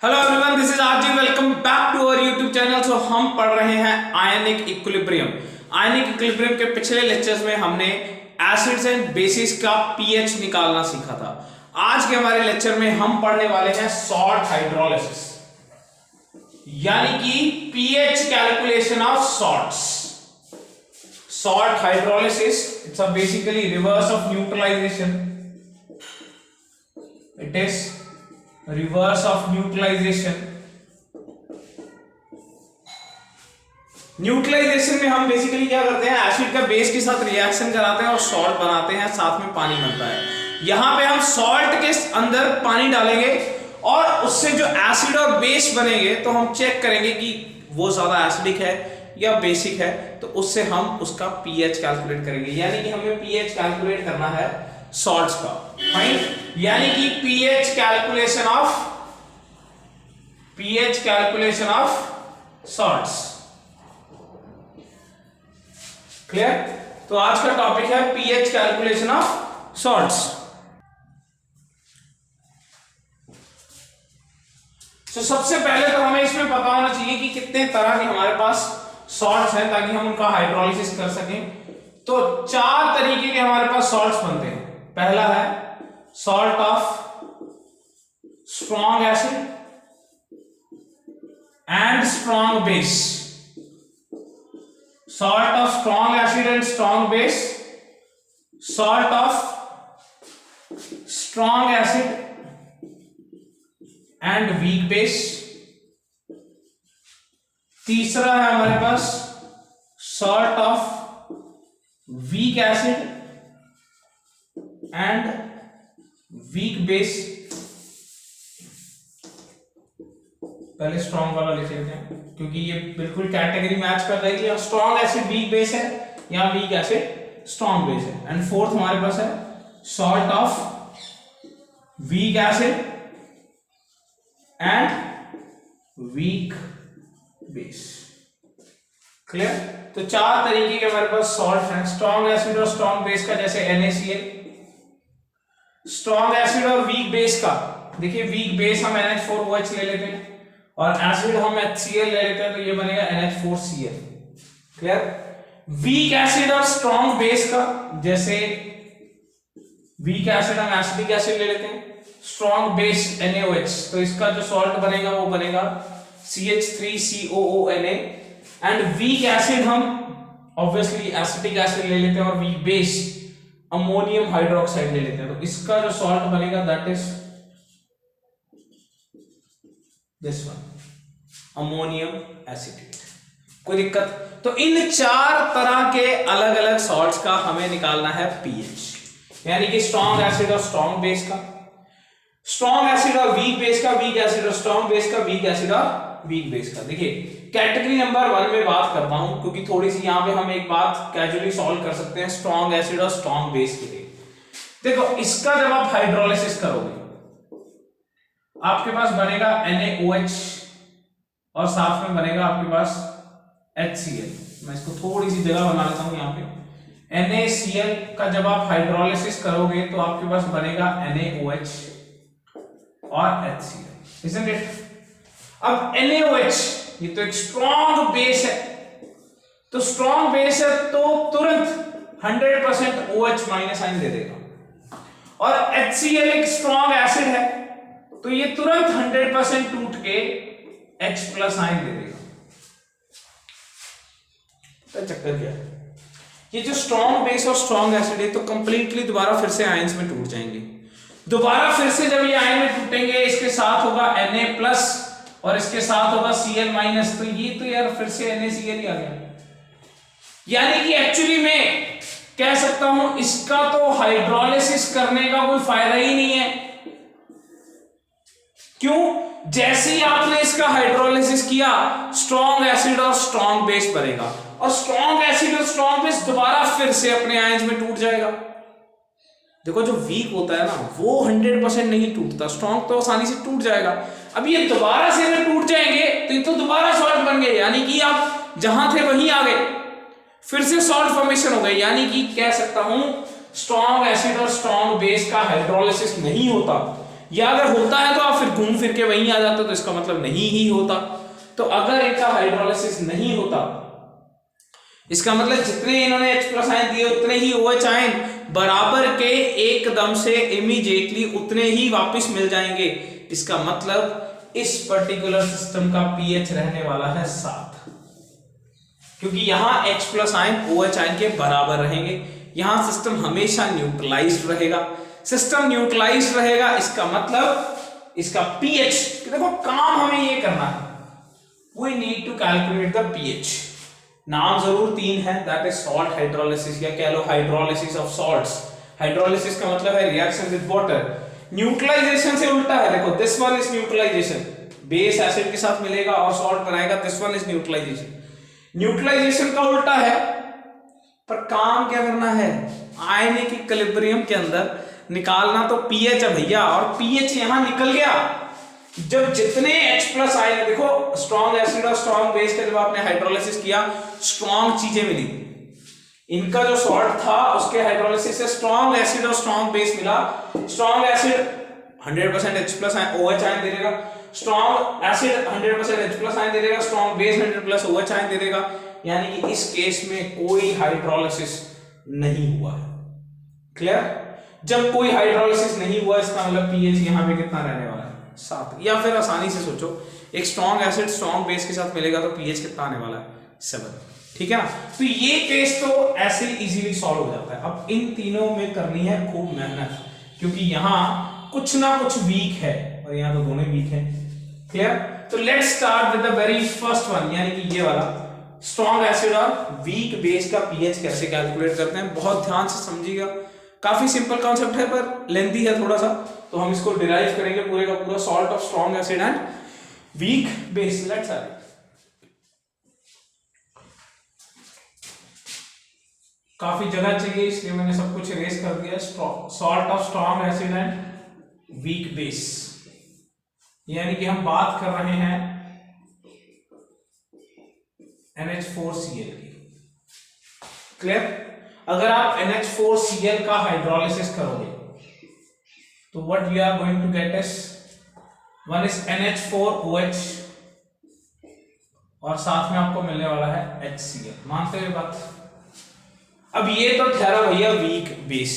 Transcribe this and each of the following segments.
Hello everyone, this is RG. Welcome back to our YouTube channel. So हम पढ़ रहे हैं आयनिक इक्विलिब्रियम। आयनिक इक्विलिब्रियम के पिछले लेक्चर्स में हमने एसिड्स एंड बेसिस का पीएच निकालना सीखा था। आज के हमारे लेक्चर में हम पढ़ने वाले हैं सॉल्ट हाइड्रोलिसिस, यानी कि pH calculation of salts. Salt hydrolysis, it's a basically reverse of neutralisation. It is reverse of neutralisation. Neutralisation में हम बेसिकली क्या करते हैं, एसिड का बेस के साथ रिएक्शन कराते हैं और सॉल्ट बनाते हैं, साथ में पानी बनता है। यहां पे हम सॉल्ट के अंदर पानी डालेंगे और उससे जो एसिड और बेस बनेंगे तो हम चेक करेंगे कि वो ज्यादा एसिडिक है या बेसिक है, तो उससे हम उसका पीएच कैलकुलेट करेंगे। यानी कि हमें पीएच कैलकुलेट करना है सॉल्ट्स का। फाइन, यानी कि pH calculation of salts. Clear? तो आज का टॉपिक है पीएच कैलकुलेशन ऑफ सॉल्ट्स। तो सबसे पहले तो हमें इसमें पता होना चाहिए कि कितने तरह के हमारे पास सॉल्ट्स हैं, ताकि हम उनका हाइड्रोलिसिस कर सकें। तो 4 तरीके के हमारे पास सॉल्ट्स बनते हैं। पहला है salt of strong acid and strong base. Salt of strong acid and strong base, salt of strong acid and weak base. तीसरा है हमारे पास salt of weak acid and weak base. पहले स्ट्रॉन्ग वाला लिख लेते हैं, क्योंकि ये बिल्कुल कैटेगरी मैच कर रही है। स्ट्रॉन्ग एसिड वीक बेस है या वीक एसिड स्ट्रॉन्ग बेस है। एंड फोर्थ हमारे पास है salt of weak acid and weak base. Clear? तो 4 तरीके के हमारे पास सॉल्ट हैं, स्ट्रॉन्ग एसिड और स्ट्रॉन्ग बेस का, जैसे NaCl। स्ट्रॉन्ग एसिड और वीक बेस का, देखिए वीक बेस हम NH4OH ले लेते हैं और एसिड हम HCl ले लेते हैं, तो ये बनेगा NH4Cl। क्लियर? वीक एसिड और स्ट्रॉन्ग बेस का, जैसे वीक एसिड हम एसिटिक एसिड ले लेते हैं, स्ट्रॉन्ग बेस NaOH, तो इसका जो सॉल्ट बनेगा वो बनेगा CH3COONA। एंड वीक एसिड हम ऑब्वियसली एसिटिक एसिड ले लेते हैं और वीक बेस अमोनियम हाइड्रोक्साइड ले लेते हैं, तो इसका जो सॉल्ट बनेगा that is this one, ammonium acetate. कोई दिक्कत? तो इन 4 तरह के अलग अलग सॉल्ट्स का हमें निकालना है पीएच, यानी कि स्ट्रॉन्ग एसिड और स्ट्रॉन्ग बेस का, स्ट्रॉन्ग एसिड और वीक बेस का, वीक एसिड और स्ट्रॉन्ग बेस का, वीक एसिड और वीक बेस का। देखिए कैटेगरी नंबर 1 में बात करता हूं, क्योंकि थोड़ी सी यहां पे हम एक बात कैजुअली सॉल्व कर सकते हैं स्ट्रॉन्ग एसिड और स्ट्रॉन्ग बेस के लिए। देखो, इसका जब आप हाइड्रोलिसिस करोगे आपके पास बनेगा NaOH और साथ में बनेगा आपके पास HCl। मैं इसको थोड़ी सी जगह बना लेता हूं यहां पे। NaCl का जब आप हाइड्रोलिसिस करोगे तो आपके पास बनेगा NaOH और HCl, isn't it? अब NaOH ये तो एक स्ट्रॉन्ग बेस है, तो स्ट्रॉन्ग बेस है तो तुरंत 100% OH माइनस आइन दे देगा, और HCl एक स्ट्रॉन्ग एसिड है तो ये तुरंत 100% टूट के H प्लस आइन दे देगा। तो चक्कर क्या है, ये जो स्ट्रॉन्ग बेस और स्ट्रॉन्ग एसिड है तो कंप्लीटली दोबारा फिर से आयंस में टूट जाएंगे। दोबारा फिर से जब ये आयन में टूटेंगे, इसके साथ होगा Na प्लस और इसके साथ होगा Cl माइनस, तो ये तो यार फिर से NaCl ही आ गया। यानी कि एक्चुअली मैं कह सकता हूं इसका तो हाइड्रोलिसिस करने का कोई फायदा ही नहीं है। क्यों? जैसे ही आपने इसका हाइड्रोलिसिस किया, स्ट्रॉन्ग एसिड और स्ट्रॉन्ग बेस बनेगा और स्ट्रॉन्ग एसिड और स्ट्रॉन्ग बेस दोबारा फिर से अपने आयंस में टूट जाएगा। देखो, जो वीक होता है ना वो 100% नहीं टूटता, स्ट्रॉन्ग तो आसानी से टूट जाएगा। अब ये दोबारा से अगर टूट जाएंगे तो ये तो दोबारा सॉल्ट बन गए, यानी कि आप जहां थे वहीं आ गए, फिर से सॉल्ट फॉर्मेशन हो गई। यानी कि कह सकता हूं स्ट्रॉन्ग एसिड और स्ट्रॉन्ग बेस का हाइड्रोलिसिस नहीं होता, या अगर होता है तो आप फिर घूम फिर के वहीं आ जाते, तो इसका मतलब नहीं ही होता। तो अगर इनका हाइड्रोलिसिस नहीं होता, इसका मतलब जितने इन्होंने H+ आयन दिए उतने ही OH आयन बराबर के एकदम से इमीडिएटली उतने ही वापस मिल जाएंगे। इसका मतलब इस पर्टिकुलर सिस्टम का pH रहने वाला है 7, क्योंकि यहां H+ आयन OH आयन के बराबर रहेंगे। यहां सिस्टम हमेशा न्यूट्रलाइज्ड रहेगा। सिस्टम न्यूट्रलाइज्ड रहेगा, इसका मतलब इसका pH, देखो काम हमें ये करना है, we need to calculate the pH। नाम जरूर 3 है, दैट इज सॉल्ट हाइड्रोलिसिस, या कह लो हाइड्रोलिसिस ऑफ सॉल्ट्स। हाइड्रोलिसिस का मतलब है रिएक्शन विद वाटर। न्यूट्रलाइजेशन से उल्टा है, देखो this one is neutralisation, base acid के साथ मिलेगा और सॉल्ट बनाएगा, this one is neutralisation. Neutralisation का उल्टा है, पर काम क्या करना है, आयनिक इक्विलिब्रियम के अंदर निकालना तो pH है भैया, और pH यहां निकल गया जब जितने H+ आयन, देखो स्ट्रॉन्ग एसिड और स्ट्रॉन्ग बेस का जब आपने हाइड्रोलिसिस किया स्ट्रॉन्ग चीजें मिली। इनका जो सॉल्ट था उसके हाइड्रोलिसिस से स्ट्रॉन्ग एसिड और स्ट्रॉन्ग बेस मिला। Strong acid 100% H+ ion OH ion दे देगा, स्ट्रॉन्ग एसिड 100% H+ आयन दे देगा, स्ट्रॉन्ग बेस 100+ OH आयन दे देगा। यानी कि इस केस में कोई हाइड्रोलिसिस नहीं हुआ है। क्लियर? जब कोई हाइड्रोलिसिस नहीं हुआ इसका मतलब pH यहां पे कितना रहने वाला है, 7। या फिर आसानी से सोचो, एक स्ट्रॉन्ग एसिड स्ट्रॉन्ग बेस के साथ मिलेगा तो pH कितना आने वाला है, 7। ठीक है ना? तो ये केस तो ऐसे इजीली सॉल्व हो जाता है। अब इन तीनों में करनी है खूब मेहनत, क्योंकि यहां कुछ ना कुछ वीक है और यहां तो दोनों वीक है। क्लियर? तो let's start with the very first one, यानी कि ये वाला स्ट्रॉन्ग एसिड और वीक बेस का pH कैसे कैलकुलेट करते हैं। बहुत ध्यान से समझिएगा, काफी सिंपल कॉन्सेप्ट है पर लेंथी है थोड़ा सा, तो हम इसको डिराइव करेंगे पूरे का पूरा। Salt of strong acid and weak base. Let's have काफी जगह चाहिए इसलिए मैंने सब कुछ इरेज कर दिया। Salt of strong acid and weak base, यानी कि हम बात कर रहे हैं NH4Cl की। क्लियर? अगर आप NH4Cl का हाइड्रोलिसिस करोगे तो what you are going to get is, one is NH4OH और साथ में आपको मिलने वाला है HCl। मानते हो बात? अब ये तो ठहरा भैया वीक बेस,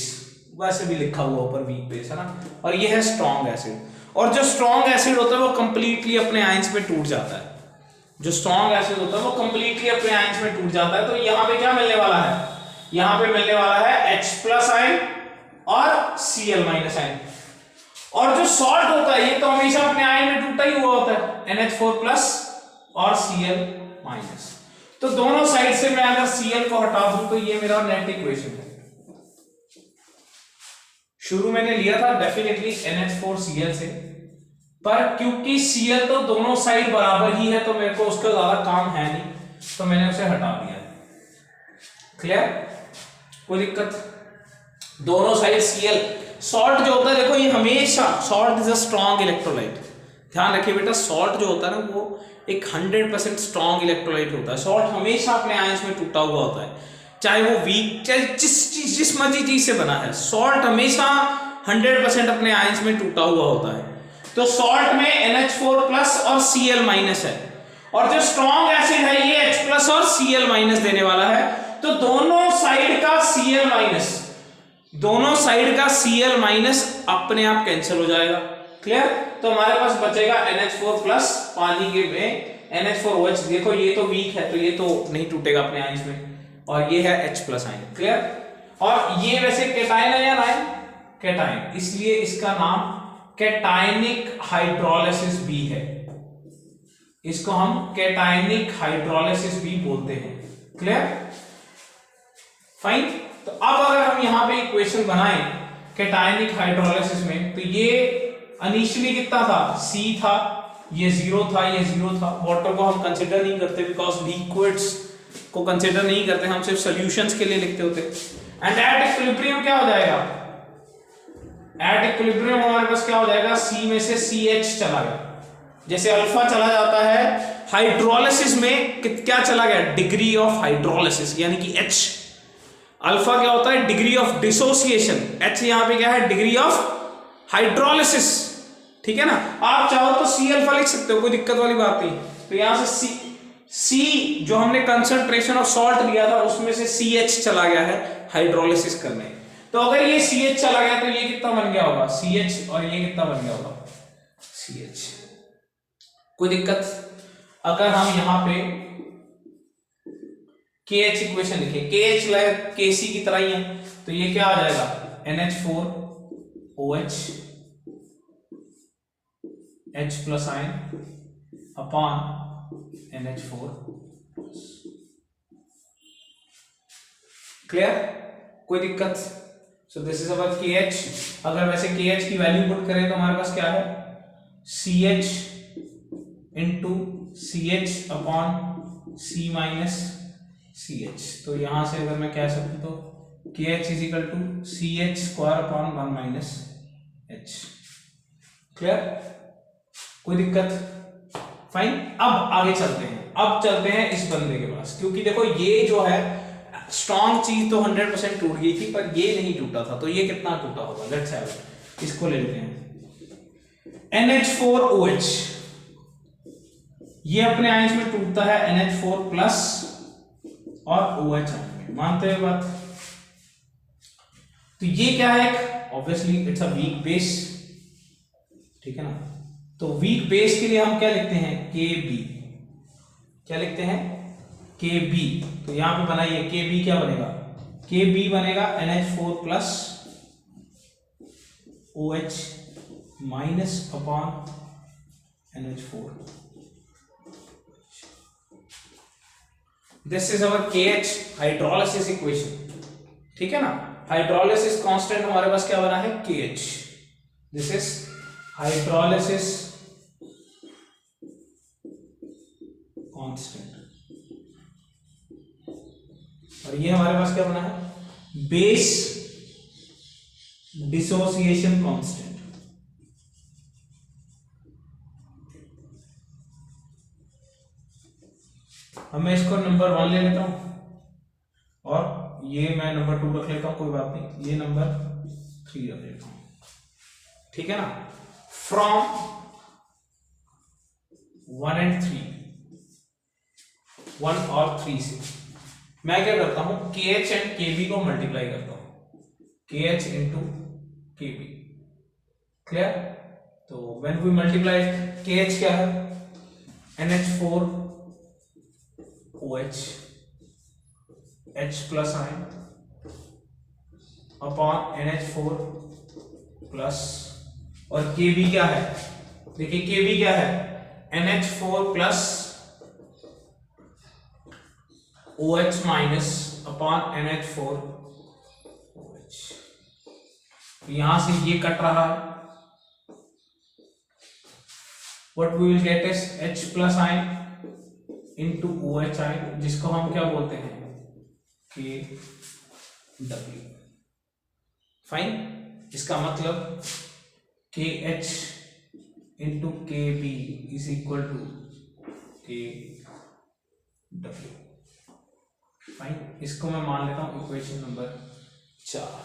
वैसे भी लिखा हुआ ऊपर वीक बेस है ना, और ये है स्ट्रॉन्ग एसिड। और जो स्ट्रॉन्ग एसिड होता है वो कंप्लीटली अपने आयंस में टूट जाता है। जो स्ट्रॉन्ग एसिड होता है वो कंप्लीटली अपने आयंस में टूट जाता है। तो यहाँ पे क्या मिलने वाला है, यहाँ पे मिलने वाला है H+ आयन और Cl- आयन। और जो सॉल्ट होता है ये तो हमेशा अपने आयन में टूटा ही हुआ होता है, NH4+ और Cl-। तो दोनों साइड से मैं अगर Cl को हटा दूं तो ये मेरा नेट इक्वेशन है। शुरू मैंने लिया था डेफिनेटली NH4Cl से, पर क्योंकि Cl तो दोनों साइड बराबर ही है तो मेरे को उसका ज्यादा काम है नहीं, तो मैंने उसे हटा दिया। क्लियर? कोई दिक्कत? दोनों साइड Cl, सॉल्ट जो होता है देखो ये हमेशा, salt is a strong electrolyte. ध्यान रखिए बेटा, सॉल्ट जो होता है ना वो एक 100% स्ट्रॉन्ग इलेक्ट्रोलाइट होता है। सॉल्ट हमेशा अपने आयंस में टूटा हुआ होता है, चाहे वो वीक, चाहे जिस मर्जी चीज से बना है, सॉल्ट हमेशा 100% अपने आयंस में टूटा हुआ होता है। तो सॉल्ट में NH4+ और Cl- है, और जो स्ट्रॉन्ग एसिड है ये H+ और Cl- देने वाला है। तो दोनों साइड का Cl- अपने आप कैंसिल हो जाएगा। क्लियर? तो हमारे पास बचेगा NH4+ पानी के में NH4OH। देखो ये तो वीक है तो ये तो नहीं टूटेगा अपने आयंस में, और ये है H+ आयन। क्लियर? और ये वैसे कैटायन है या नायन? कैटायन, इसलिए इसका नाम कैटायनिक हाइड्रोलिसिस भी है। इसको हम कैटायनिक हाइड्रोलिसिस भी बोलते हैं। क्लियर? फाइन। तो अब अगर हम यहां पे इक्वेशन बनाएं कैटायनिक हाइड्रोलिसिस में, तो ये इनिशियली कितना था, C था, ये 0 था, ये 0 था। वाटर को हम कंसीडर नहीं करते बिकॉज लिक्विड्स को कंसीडर नहीं करते, हम सिर्फ सॉल्यूशंस के लिए लिखते होते। एंड एट इक्विलिब्रियम क्या हो जाएगा, एट इक्विलिब्रियम हमारे पास क्या हो जाएगा, C में से CH चला गया। जैसे अल्फा चला जाता है हाइड्रोलिसिस में, क्या चला गया, डिग्री ऑफ हाइड्रोलिसिस, यानी कि H। अल्फा क्या होता है, डिग्री ऑफ डिसोसिएशन। H यहां पे क्या है, डिग्री ऑफ हाइड्रोलिसिस। ठीक है ना। आप चाहो तो सी अल्फा लिख सकते हो, कोई दिक्कत वाली बात नहीं। तो यहां से सी जो हमने कंसंट्रेशन ऑफ सॉल्ट लिया था उसमें से CH चला गया है हाइड्रोलिसिस करने। तो अगर ये CH चला गया तो ये कितना बन गया होगा CH, और ये कितना बन गया होगा CH। कोई दिक्कत? अगर हम यहां पे KH इक्वेशन लिखें, KH KC की तरह ही है, तो ये क्या आ जाएगा NH4OH H plus ion upon NH4। Clear? कोई दिक्कत? सो दिस इज अवर KH। अगर वैसे KH की वैल्यू पुट करें तो हमारे पास क्या है CH into CH upon C minus CH। तो यहां से अगर मैं कह सकूं तो KH is equal to CH square upon 1 minus H। Clear? कोई दिक्कत? फाइन। अब आगे चलते हैं, अब चलते हैं इस बंदे के पास, क्योंकि देखो ये जो है स्ट्रॉन्ग चीज तो 100% टूट गई थी, पर ये नहीं टूटा था। तो ये कितना टूटा होगा? Let's have it. इसको ले लेते हैं NH4OH। ये अपने आयंस में टूटता है NH4 प्लस और OH आयन में, मानते हैं बात? तो ये क्या है? Obviously it's a weak base, ठीक है ना। तो वीक बेस के लिए हम क्या लिखते हैं KB। क्या लिखते हैं KB। तो यहां पे बनाइए KB क्या बनेगा KB बनेगा NH4 plus OH minus upon NH4। This is our KH hydrolysis equation, ठीक है ना। हाइड्रोलिसिस कांस्टेंट हमारे पास क्या बना है KH। This is hydrolysis constant, और ये हमारे पास क्या बना है बेस डिसोसिएशन कांस्टेंट। अब मैं इसको नंबर 1 ले लेता हूं और ये मैं नंबर 2 रख लेता हूं, कोई बात नहीं, ये नंबर 3 रख लेता हूं, ठीक है ना। फ्रॉम 1 and 3, 1 और 3 से मैं क्या करता हूं KH एंड KB को मल्टीप्लाई करता हूं, KH इंटू KB। क्लियर? तो व्हेन वी मल्टीप्लाई KH क्या है NH4 OH H plus ion upon NH4 plus, और KB क्या है? देखिए KB क्या है NH4 plus OH minus upon NH4 OH। यहां से ये कट रहा है, what we will get is H plus ion into OH ion, जिसको हम क्या बोलते हैं KW। फाइन। इसका मतलब KH into KB is equal to KW। Fine. इसको मैं मान लेता हूं इक्वेशन नंबर 4।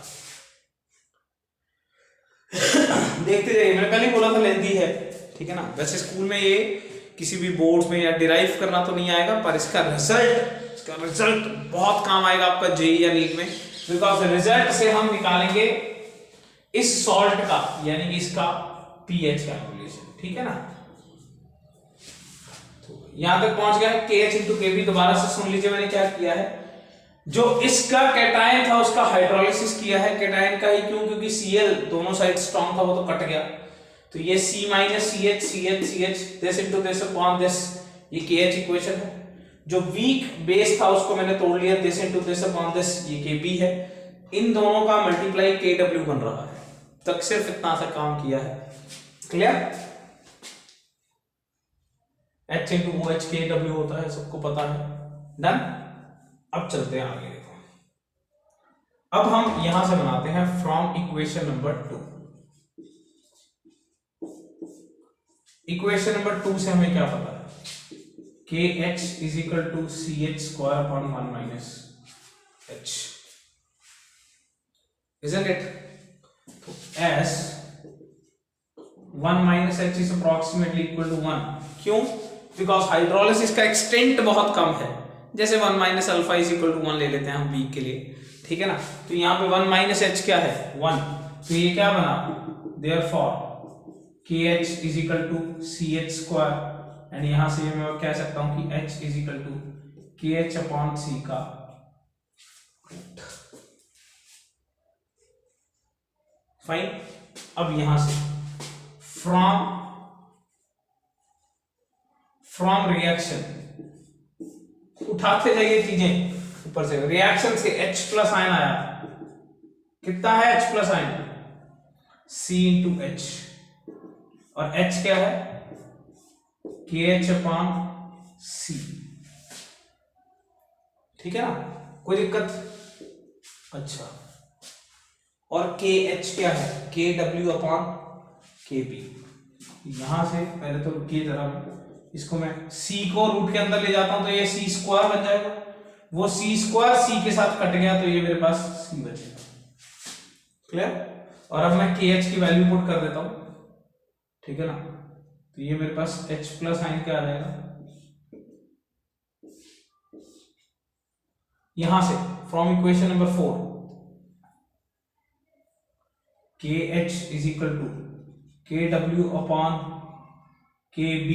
देखते जाइए, मैंने कल ही बोला था लेंथी है, ठीक है ना। वैसे स्कूल में ये किसी भी बोर्ड में या डिराइव करना तो नहीं आएगा, पर इसका रिजल्ट बहुत काम आएगा आपका जेई या नीट में, बिकॉज रिजल्ट से हम निकालेंगे इस सॉल्ट का यानी कि इसका पीएच कैलकुलेशन, ठीक है ना। तो यहां तक पहुंच गया है KH इंटू KB। दोबारा से सुन लीजिए मैंने क्या किया है, जो इसका कैटायन था उसका हाइड्रोलिसिस किया है। कैटायन का ही क्यों? क्योंकि Cl दोनों साइड स्ट्रॉन्ग था, वो तो कट गया। तो ये C minus CH CH CH this into this upon this, ये KH इक्वेशन है। जो वीक बेस था उसको मैंने तोड़ लिया, this into this upon this, ये KB है। इन दोनों का मल्टीप्लाई KW बन रहा है। तक सिर्फ इतना सा काम किया है। Clear? H into OH KW होता है, सबको पता है। डन। अब चलते हैं आगे। देखो अब हम यहां से बनाते हैं from equation number 2। Equation number 2 से हमें क्या पता है KH is equal to CH square upon 1 minus H, isn't it? तो S 1 minus H is approximately equal to 1। क्यों? बिकॉज हाइड्रोलिसिस का एक्सटेंट बहुत कम है। जैसे 1 minus alpha is equal to 1 ले लेते हैं हम वीक के लिए, ठीक है ना। तो यहाँ पे 1 माइनस एच क्या है? 1। तो ये क्या बना? Therefore KH is equal to CH square, and यहां से मैं कह सकता हूं कि H is equal to KH upon C का रूट। फाइन। अब यहां से फ्रॉम रिएक्शन उठाते जाइए चीजें ऊपर से। रिएक्शन से H प्लस आयन आया, कितना है H plus ion? C into H, और H क्या है? KH अपॉन C, ठीक है ना, कोई दिक्कत? अच्छा, और KH क्या है? KW upon KB। यहां से पहले तो के तरफ इसको मैं C को रूट के अंदर ले जाता हूं तो ये C स्क्वायर बन जाएगा, वो C स्क्वायर C के साथ कट गया तो ये मेरे पास C बचेगा। क्लियर? और अब मैं KH की वैल्यू पुट कर देता हूं, ठीक है ना, तो ये मेरे पास H प्लस आइन क्या आ जाएगा? यहां से from equation number 4 KH is equal to KW upon KB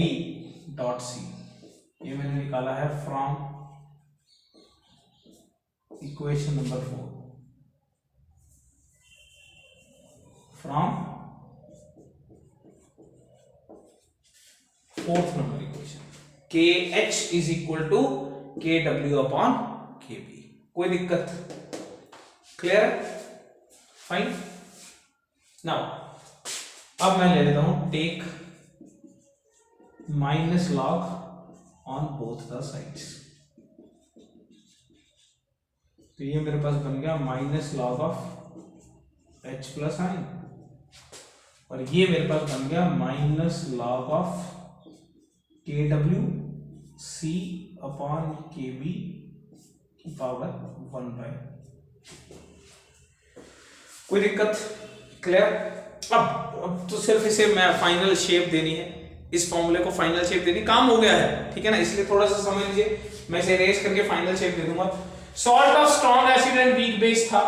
dot C, ये मैंने निकाला है from equation number 4, from 4th number equation. KH is equal to KW upon KB। कोई दिक्कत? क्लियर? फाइन। नाउ अब मैं ले लेता हूं take minus log on both the sides, तो ये मेरे पास बन गया minus log of H plus ion, और ये मेरे पास बन गया minus log of KW C upon KB की पावर 1/। कोई दिक्कत? क्लियर? अब तो सिर्फ इसे मैं फाइनल शेप देनी है, इस फॉर्मूले को फाइनल शेप देनी, काम हो गया है, ठीक है ना, इसलिए थोड़ा सा समझ लीजिए, मैं इसे रेस करके फाइनल शेप दे दूंगा। Salt of strong acid and weak base था,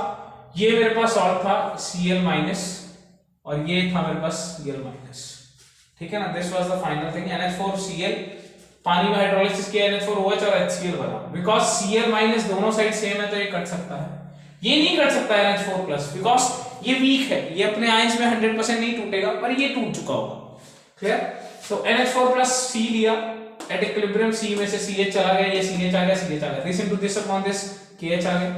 ये मेरे पास सॉल्ट था Cl माइनस, और ये था मेरे पास Cl माइनस, ठीक है ना। This was the final thing. NH4Cl, पानी में हाइड्रोलिसिस किया NH4OH और HCl बना, बिकॉज Cl माइनस दोनों साइड सेम है तो ये कट सकता है, ये नहीं कट सकता है NH4 प्लस, बिकॉज ये वीक है, ये अपने आयंस में 100% नहीं टूटेगा, पर ये टूट चुका होगा। क्लियर? तो NH4 प्लस C लिया, एट इक्विलिब्रियम C में से CH चला गया, ये CH आ गया, CH आ गया, this into this upon this KH आ गया,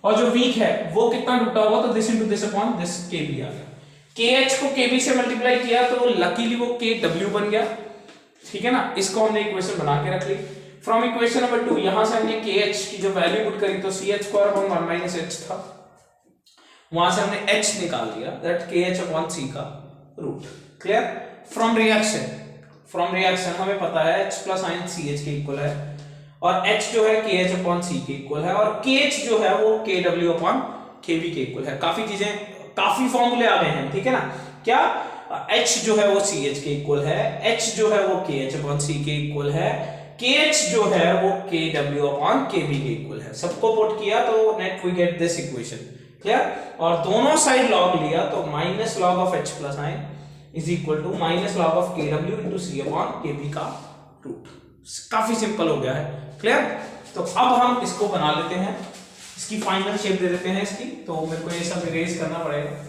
और जो वीक है वो कितना टूटा होगा, तो this into this upon this KB आ गया। KH को KB से मल्टीप्लाई किया तो लकीली वो KW बन गया, ठीक है ना। इसको हमने इक्वेशन बना के रख ली। फ्रॉम इक्वेशन नंबर 2 यहां से हमने KH की जो वैल्यू पुट करी तो CH square upon 1 minus H था, वहां से हमने H निकाल लिया, दैट KH अपॉन C का रूट। क्लियर? फ्रॉम रिएक्शन हमें पता है H प्लस आयन CH के इक्वल है, और H जो है KH अपॉन C के इक्वल है, और KH जो है वो KW अपॉन KB के इक्वल है। काफी चीजें, काफी फॉर्मूले आ गए हैं, ठीक है ना। क्या? H जो है वो CH के इक्वल है, H जो है वो KH अपॉन C के इक्वल है, KH जो है वो KW अपॉन KB के इक्वल है। सबको पुट किया तो net we get this equation. Clear? और दोनों साइड लॉग लिया तो minus log of H plus ion is equal to minus log of KW into C upon KB का रूट। काफी सिंपल हो गया है। क्लियर? तो अब हम इसको बना लेते हैं, इसकी फाइनल शेप दे देते हैं इसकी, तो मेरे को ये सब इरेज करना पड़ेगा।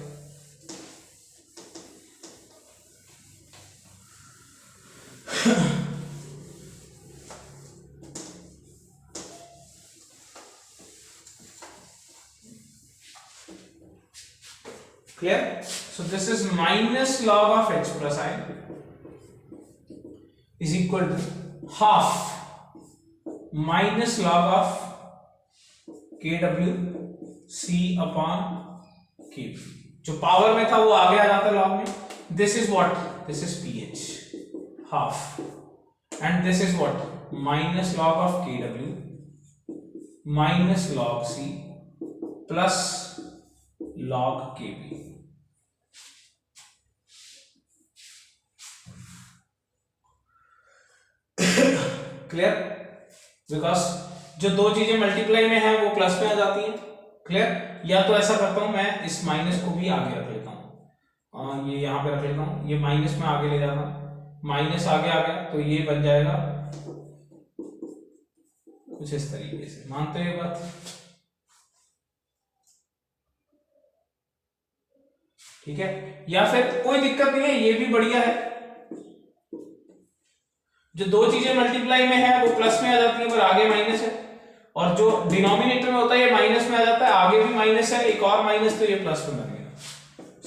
Clear? So this is minus log of H plus I is equal to half minus log of KW C upon KB। जो पावर में था वो आगे आ जाता है लॉग में। This is what? This is pH, half, and this is what? Minus log of KW minus log C plus log KB। Clear, because जो दो चीजें मल्टीप्लाई में है वो प्लस में आ जाती हैं, क्लियर। या तो ऐसा करता हूं मैं, इस माइनस को भी आगे रख लेता हूं, ये यहां पे रख लेता हूं, ये माइनस में आगे ले जाना, माइनस आगे आ गया तो ये बन जाएगा कुछ इस तरीके से, मानते हो ये बात? ठीक है, या फिर कोई दिक्कत नहीं है, ये भी बढ़िया है, जो दो चीजें मल्टीप्लाई में है वो प्लस में आ जाती है पर आगे माइनस है, और जो डिनोमिनेटर में होता है ये माइनस में आ जाता है, आगे भी माइनस है, एक और माइनस, तो ये प्लस में बन गया।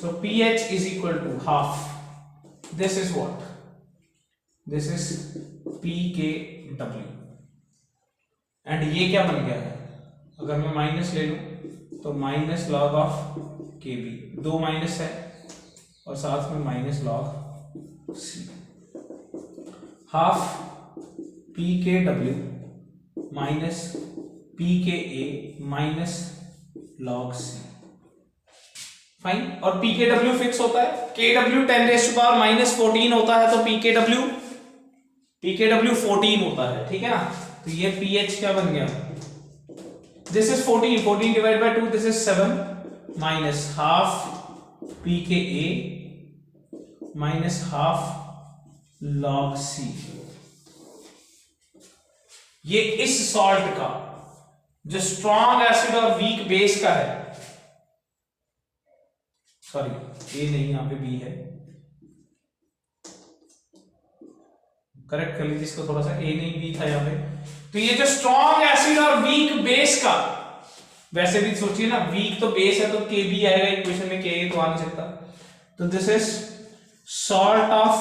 So pH is equal to half, this is what, this is pKw, and ये क्या बन गया है, अगर मैं माइनस ले लूं तो माइनस लॉग ऑफ Kb, दो माइनस है और साथ में minus log C, half pKw minus pKa minus log C, fine. और pKw फिक्स होता है, Kw 10⁻⁻14 होता है, तो pKw 14 होता है, ठीक है ना। तो ये pH क्या बन गया, this is 14 divide by 2, this is 7 minus half pKa minus half log C। ये इस सॉल्ट का जो स्ट्रॉन्ग एसिड और वीक बेस का है, सॉरी ए नहीं, यहां पे बी है, करेक्ट कर लीजिए इसको थोड़ा सा, ए नहीं बी था यहाँ पे। तो ये जो स्ट्रॉन्ग एसिड और वीक बेस का, वैसे भी सोचिए ना, वीक तो बेस है तो के बी आएगा इक्वेशन में, के तो आ नहीं सकता, तो this is salt of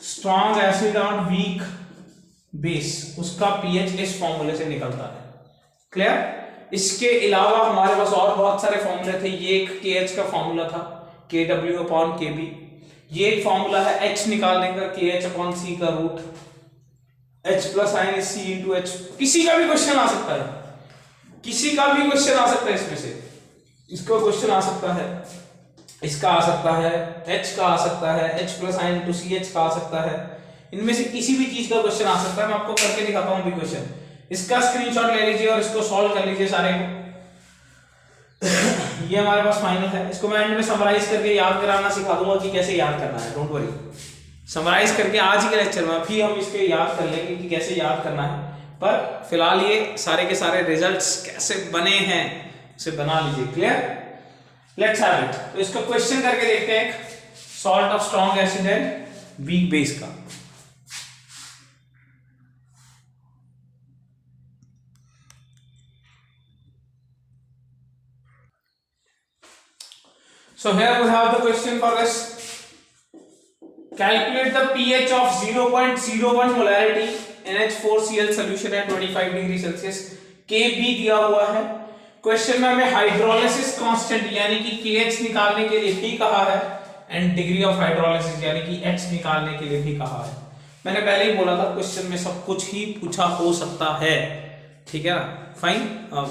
strong acid और वीक बेस, उसका पीएच इस फॉर्मूले से निकलता है, क्लियर। इसके अलावा हमारे पास और बहुत सारे फॉर्मूले थे, ये एक KH का फॉर्मूला था, KW/KB, ये एक फॉर्मूला है H निकालने का, KH/C का root, H plus ion C into H। किसी का भी क्वेश्चन आ सकता है, किसी का भी क्वेश्चन आ सकता है इसमें से, इसका क्वेश्चन आ सकता है, इसका आ सकता है, H का आ सकता है, H प्लस आइन इंटू CH का आ सकता है, इनमें से किसी भी चीज का क्वेश्चन आ सकता है। मैं आपको करके दिखाता हूं अभी क्वेश्चन, इसका स्क्रीनशॉट ले लीजिए और इसको सॉल्व कर लीजिए सारे को। ये हमारे पास फाइनल है, इसको मैं एंड में समराइज करके याद कराना सिखा दूंगा कि कैसे याद करना है, डोंट वरी, समराइज करके आज ही के लेक्चर में फिर हम इसके याद कर लेंगे कि कैसे याद करना है, पर फिलहाल ये सारे के सारे रिजल्ट्स कैसे बने हैं उसे बना लीजिए, क्लियर। Let's have it. तो इसका क्वेश्चन करके देखते हैं, salt of strong acid and weak base का। So here we have the question for this. Calculate the pH of 0.01 molarity NH4Cl solution at 25 degree Celsius, Kb दिया हुआ है। Question में हमें हाइड्रोलिसिस कांस्टेंट यानी कि KH निकालने के लिए भी कहा है, एंड डिग्री ऑफ हाइड्रोलिसिस यानी कि H निकालने के लिए भी कहा है। मैंने पहले ही बोला था क्वेश्चन में सब कुछ ही पूछा हो सकता है, ठीक है ना, फाइन।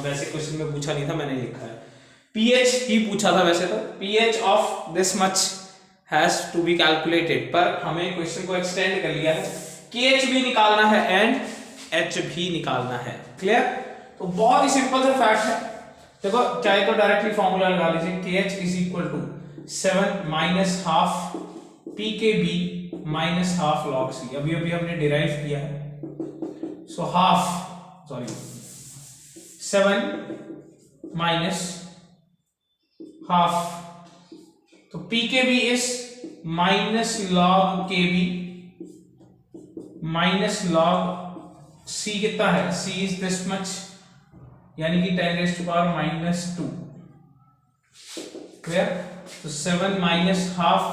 वैसे क्वेश्चन में पूछा नहीं था, मैंने लिखा है pH ही पूछा था वैसे तो, pH of this much has to be calculated, पर हमें क्वेश्चन को एक्सटेंड कर लिया है, KH भी निकालना है एंड H भी निकालना है, क्लियर। तो बहुत ही सिंपल सा फैक्ट है, देखो चाहे तो डायरेक्टली फॉर्मूला लगा लीजिए, KH is equal to 7 minus half PKb minus half log C, अभी अभी हमने डिराइव किया है। So half, sorry 7 minus half, तो pKb is minus log KB minus log C, कितना है, C इज दिस मच, यानी कि 10⁻⁻², क्लियर। तो 7 minus half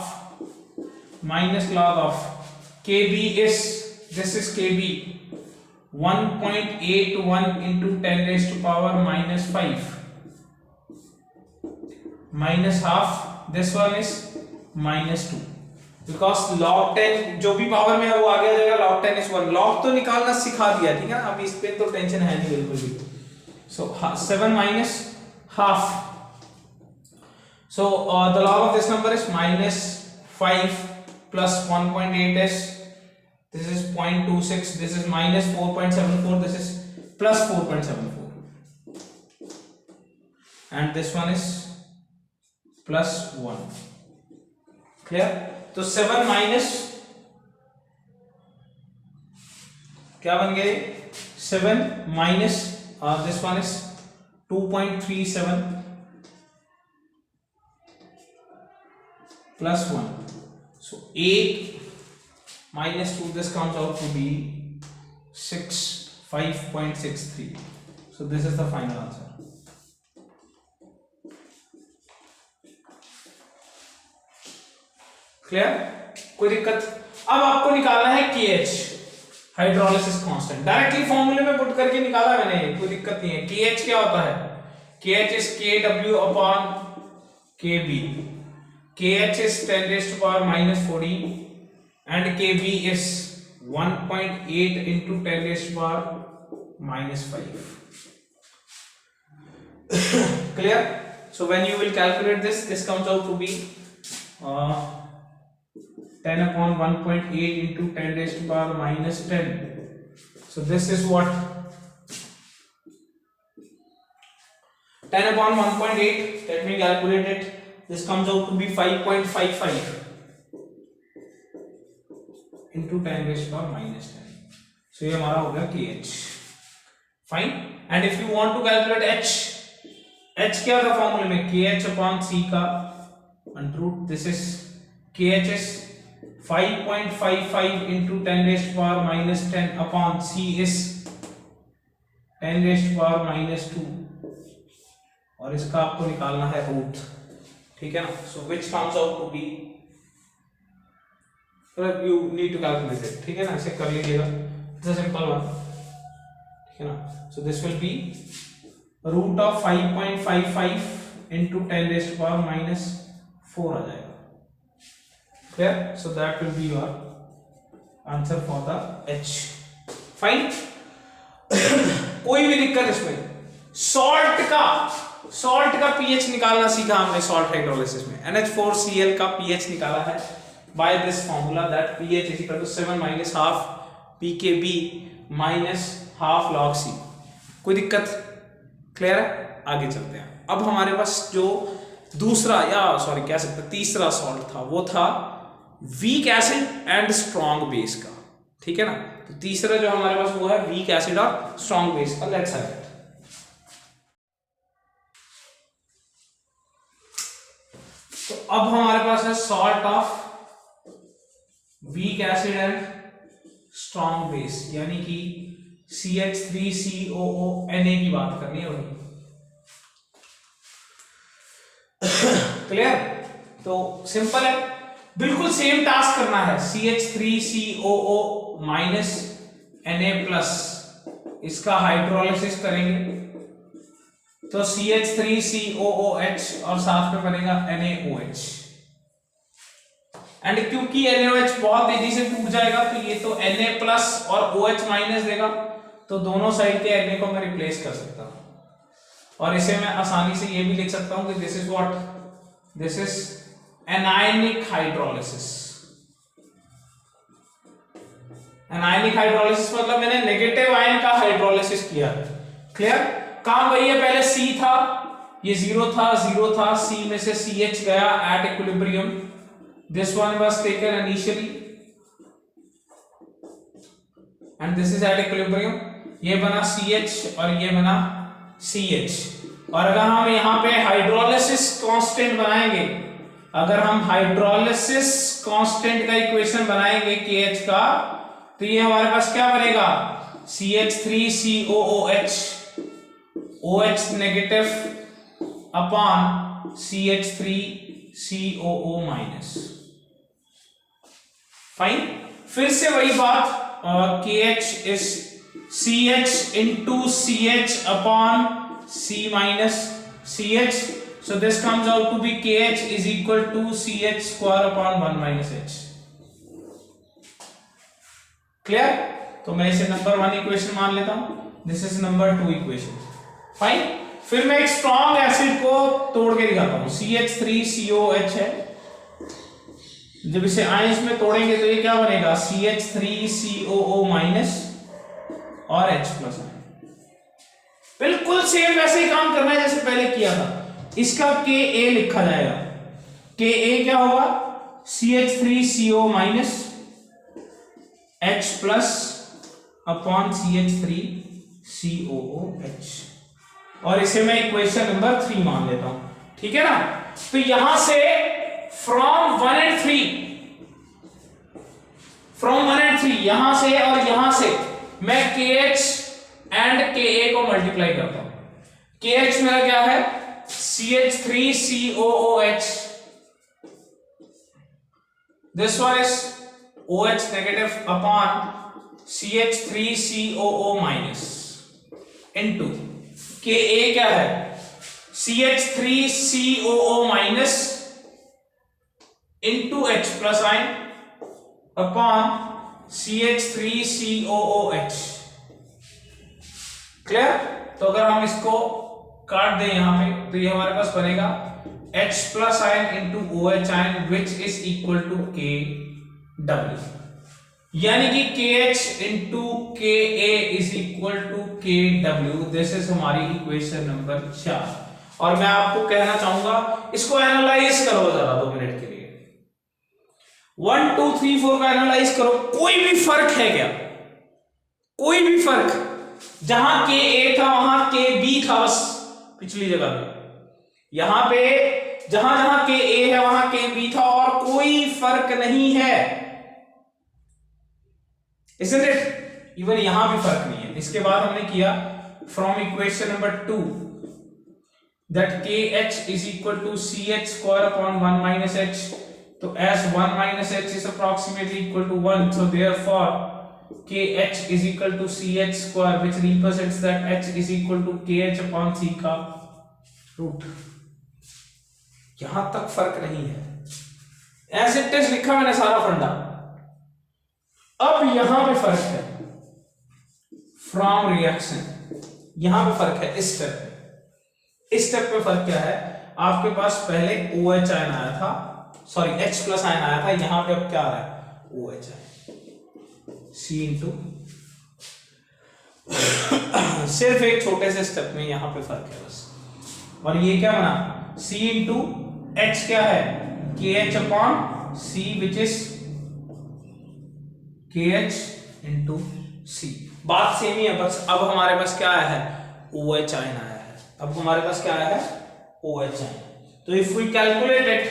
minus log of KB is, this is KB 1.81 into 10⁻⁻5 minus half, this one is -2, because log 10 जो भी power में है वो आगे आ जाएगा, log 10 is 1, log तो निकालना सिखा दिया, ठीक है, अब इस पे तो टेंशन है नहीं बिल्कुल भी। so 7 minus half, so the log of this number is -5 plus 1.8 is this is 0.26, this is minus 4.74, this is plus 4.74, and this one is plus 1. clear? तो 7 माइनस क्या बन गए, 7 minus this one is 2.37 plus 1, so 8 minus 2, this comes out to be 5.63. so this is the final answer. Clear? कोई दिक्कत? अब आपको निकालना है KH, हाइड्रोलिसिस कांस्टेंट। डायरेक्टली फॉर्मूले में पुट करके निकाला मैंने, कोई दिक्कत नहीं है। KH क्या होता है? KH is KW upon KB. KH is 10 raised to power minus 14 and KB is 1.8 into 10 raised to power minus 5. Clear? So when you will calculate this comes out to be 10 upon 1.8 into 10 raised to power minus 10. So this is what 10 upon 1.8, let me calculate it. This comes out to be 5.55 into 10 raised to power minus 10. So ये हमारा हो गया KH. Fine. And if you want to calculate H क्या था फॉर्मूले में? KH upon C का under root. This is KH is 5.55 into 10 raised to power minus 10 upon C is 10 raised to power minus 2, और इसका आपको निकालना है रूट, ठीक है ना? So which comes out to be, you need to calculate it, ठीक है ना? ऐसे कर लीजिएगा, it's a simple one, ठीक है ना? So this will be root of 5.55 into 10 raised to power minus 4 आ जाएगा। clear? So that will be your answer for the H. Fine. कोई भी दिक्कत इसमें? सॉल्ट का pH निकालना सीखा हमने सॉल्ट हाइड्रोलिसिस में। NH4Cl का pH निकाला है by this formula that pH is equal to 7 minus half pKb minus half log C। कोई दिक्कत? क्लियर है? आगे चलते हैं। अब हमारे पास जो दूसरा तीसरा सॉल्ट था वो था week acid and strong base का, ठीक है ना? तो तीसरा जो हमारे पास वो है वीक एसिड और स्ट्रॉन्ग बेस का। Let's have it. तो अब हमारे पास है salt of weak acid and strong base, यानी कि CH3COO Na की बात करनी है वही। क्लियर? तो सिंपल है, बिल्कुल सेम टास्क करना है। CH3COO माइनस Na+, इसका हाइड्रोलिसिस करेंगे तो CH3COOH और साथ में बनेगा NaOH। एंड क्योंकि NaOH बहुत तेजी से टूट जाएगा तो ये तो Na+ और OH- देगा, तो दोनों साइड के Na को मैं रिप्लेस कर सकता हूं, और इसे मैं आसानी से ये भी लिख सकता हूं कि this is anionic hydrolysis. Anionic hydrolysis मतलब मैंने नेगेटिव आयन का हाइड्रोलिसिस किया। क्लियर? काम वही है, पहले C था, ये 0 था, C में से CH गया at equilibrium, this one was taken initially and this is at equilibrium, ये बना CH और ये बना CH। और अगर हम यहाँ पे हाइड्रोलिसिस कांस्टेंट बनाएंगे, अगर हम हाइड्रोलिसिस कांस्टेंट का इक्वेशन बनाएंगे KH का, तो ये हमारे पास क्या बनेगा? CH3COOH OH negative upon CH3COO-। Fine. फिर से वही बात, KH is CH into CH upon C minus CH, so this comes out to be KH is equal to CH square upon 1 minus H। Clear? तो मैं इसे number 1 equation मान लेता हूं, this is number 2 equation. Fine. फिर मैं एक strong acid को तोड़ के दिखाता हूं, CH3COH है, जब इसे आयंस में तोड़ेंगे तो ये क्या बनेगा, CH3COO माइनस और H प्लस आयन। बिल्कुल सेम वैसे ही काम करना है जैसे पहले किया था। इसका Ka लिखा जाएगा, Ka क्या होगा, CH3CO minus H plus upon CH3COOH, और इसे मैं इक्वेशन नंबर 3 मान लेता हूं, ठीक है ना। तो यहां से फ्रॉम 1 and 3, यहां से और यहां से मैं KH एंड Ka को मल्टीप्लाई करता हूं। KH मेरा क्या है, CH3COOH, this one is OH negative upon CH3COO minus into Ka क्या है, CH3COO minus into H plus ion upon CH3COOH। Clear. तो अगर हम इसको काट दें यहां पे तो ये हमारे पास बनेगा H plus ion into OH ion which is equal to KW, यानी कि KH into KA is equal to KW। This is हमारी इक्वेशन नंबर 4। और मैं आपको कहना चाहूंगा इसको एनालाइज करो जरा 2 मिनट के लिए। 1 2 3 4 का एनालाइज करो, कोई भी फर्क है क्या, कोई भी फर्क, जहां KA था वहां KB था बस पिछली जगह पे, यहां पे जहां जहां KA है वहां KB था और कोई फर्क नहीं है, isn't it? इवन यहां भी फर्क नहीं है। इसके बाद हमने किया from equation number 2 that KH is equal to CH square upon 1 minus H, तो as 1 minus H is approximately equal to 1, so therefore KH is equal to CH square, which represents that H is equal to KH upon C का root. यहां तक फर्क नहीं है, as it is लिखा मैंने सारा फंडा। अब यहां पे फर्क है फ्रॉम रिएक्शन, यहां पे फर्क है इस स्टेप पे। इस स्टेप पे फर्क क्या है, आपके पास पहले OH आयन आया था, सॉरी H प्लस आयन आया था, यहां पे अब क्या आ रहा है, OH आयन, C इंटू, सिर्फ एक छोटे से स्टेप में यहां पे फर्क है बस। और ये क्या बना, C इंटू H क्या है, KH upon C which is KH into C। बात सेम ही है, बस अब हमारे पास क्या आया है, OH आयन आया है। अब हमारे पास क्या आया है, OH आयन। तो इफ वी कैलकुलेट इट,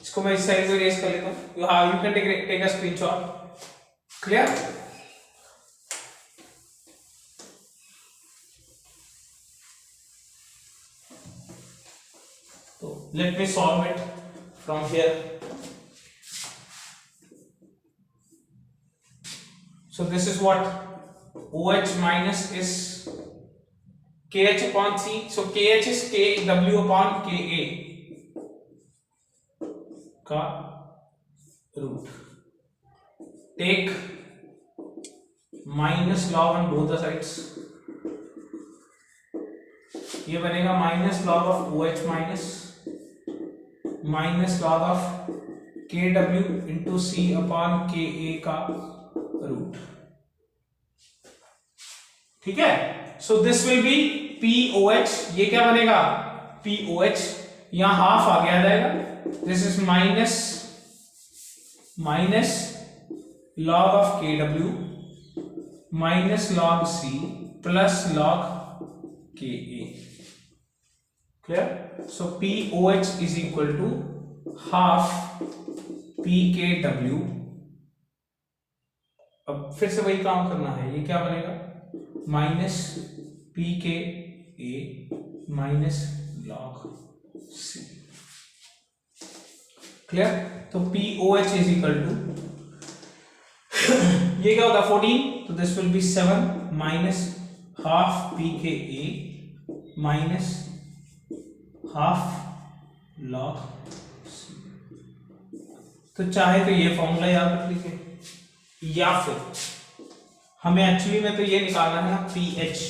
इसको मैं इस साइड में रेज कर लेता हूं, you can take a screenshot. Clear. तो let me solve it from here. So this is what OH minus is KH upon C. So KH is KW upon KA का root. Take minus log on both the sides. ये बनेगा minus log of OH minus log of KW into C upon KA का root. ठीक है। So this will B POH, ये क्या बनेगा, POH, यहां हाफ आगे आ जाएगा, this is minus log of KW minus log C plus log KA। Clear. So POH is equal to half PKW। अब फिर से वही काम करना है, ये क्या बनेगा, minus PKA minus log C। Clear. तो POH इज इक्वल टू, ये क्या होगा 14, तो this will B 7 minus half PKA minus half log C। तो चाहे तो ये फॉर्मूला याद रख लीजिए, या फिर हमें एक्चुअली में तो ये निकालना है ना pH,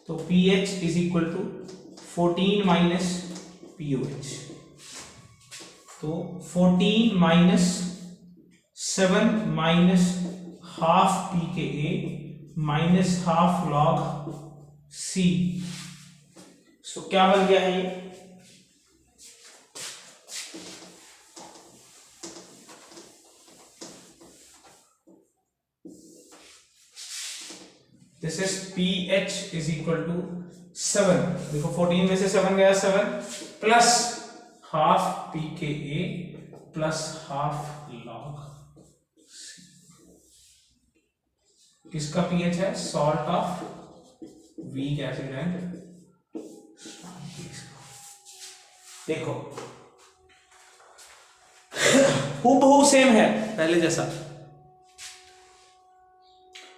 तो pH is equal to 14 minus POH। तो 14 minus 7 minus half pKa minus half log C। So क्या बन गया है ये? This is pH is equal to 7। देखो 14 में से 7 गया, 7 plus half pKa plus half log C। किसका pH है? Salt of weak acid and देखो हूबहू सेम है पहले जैसा।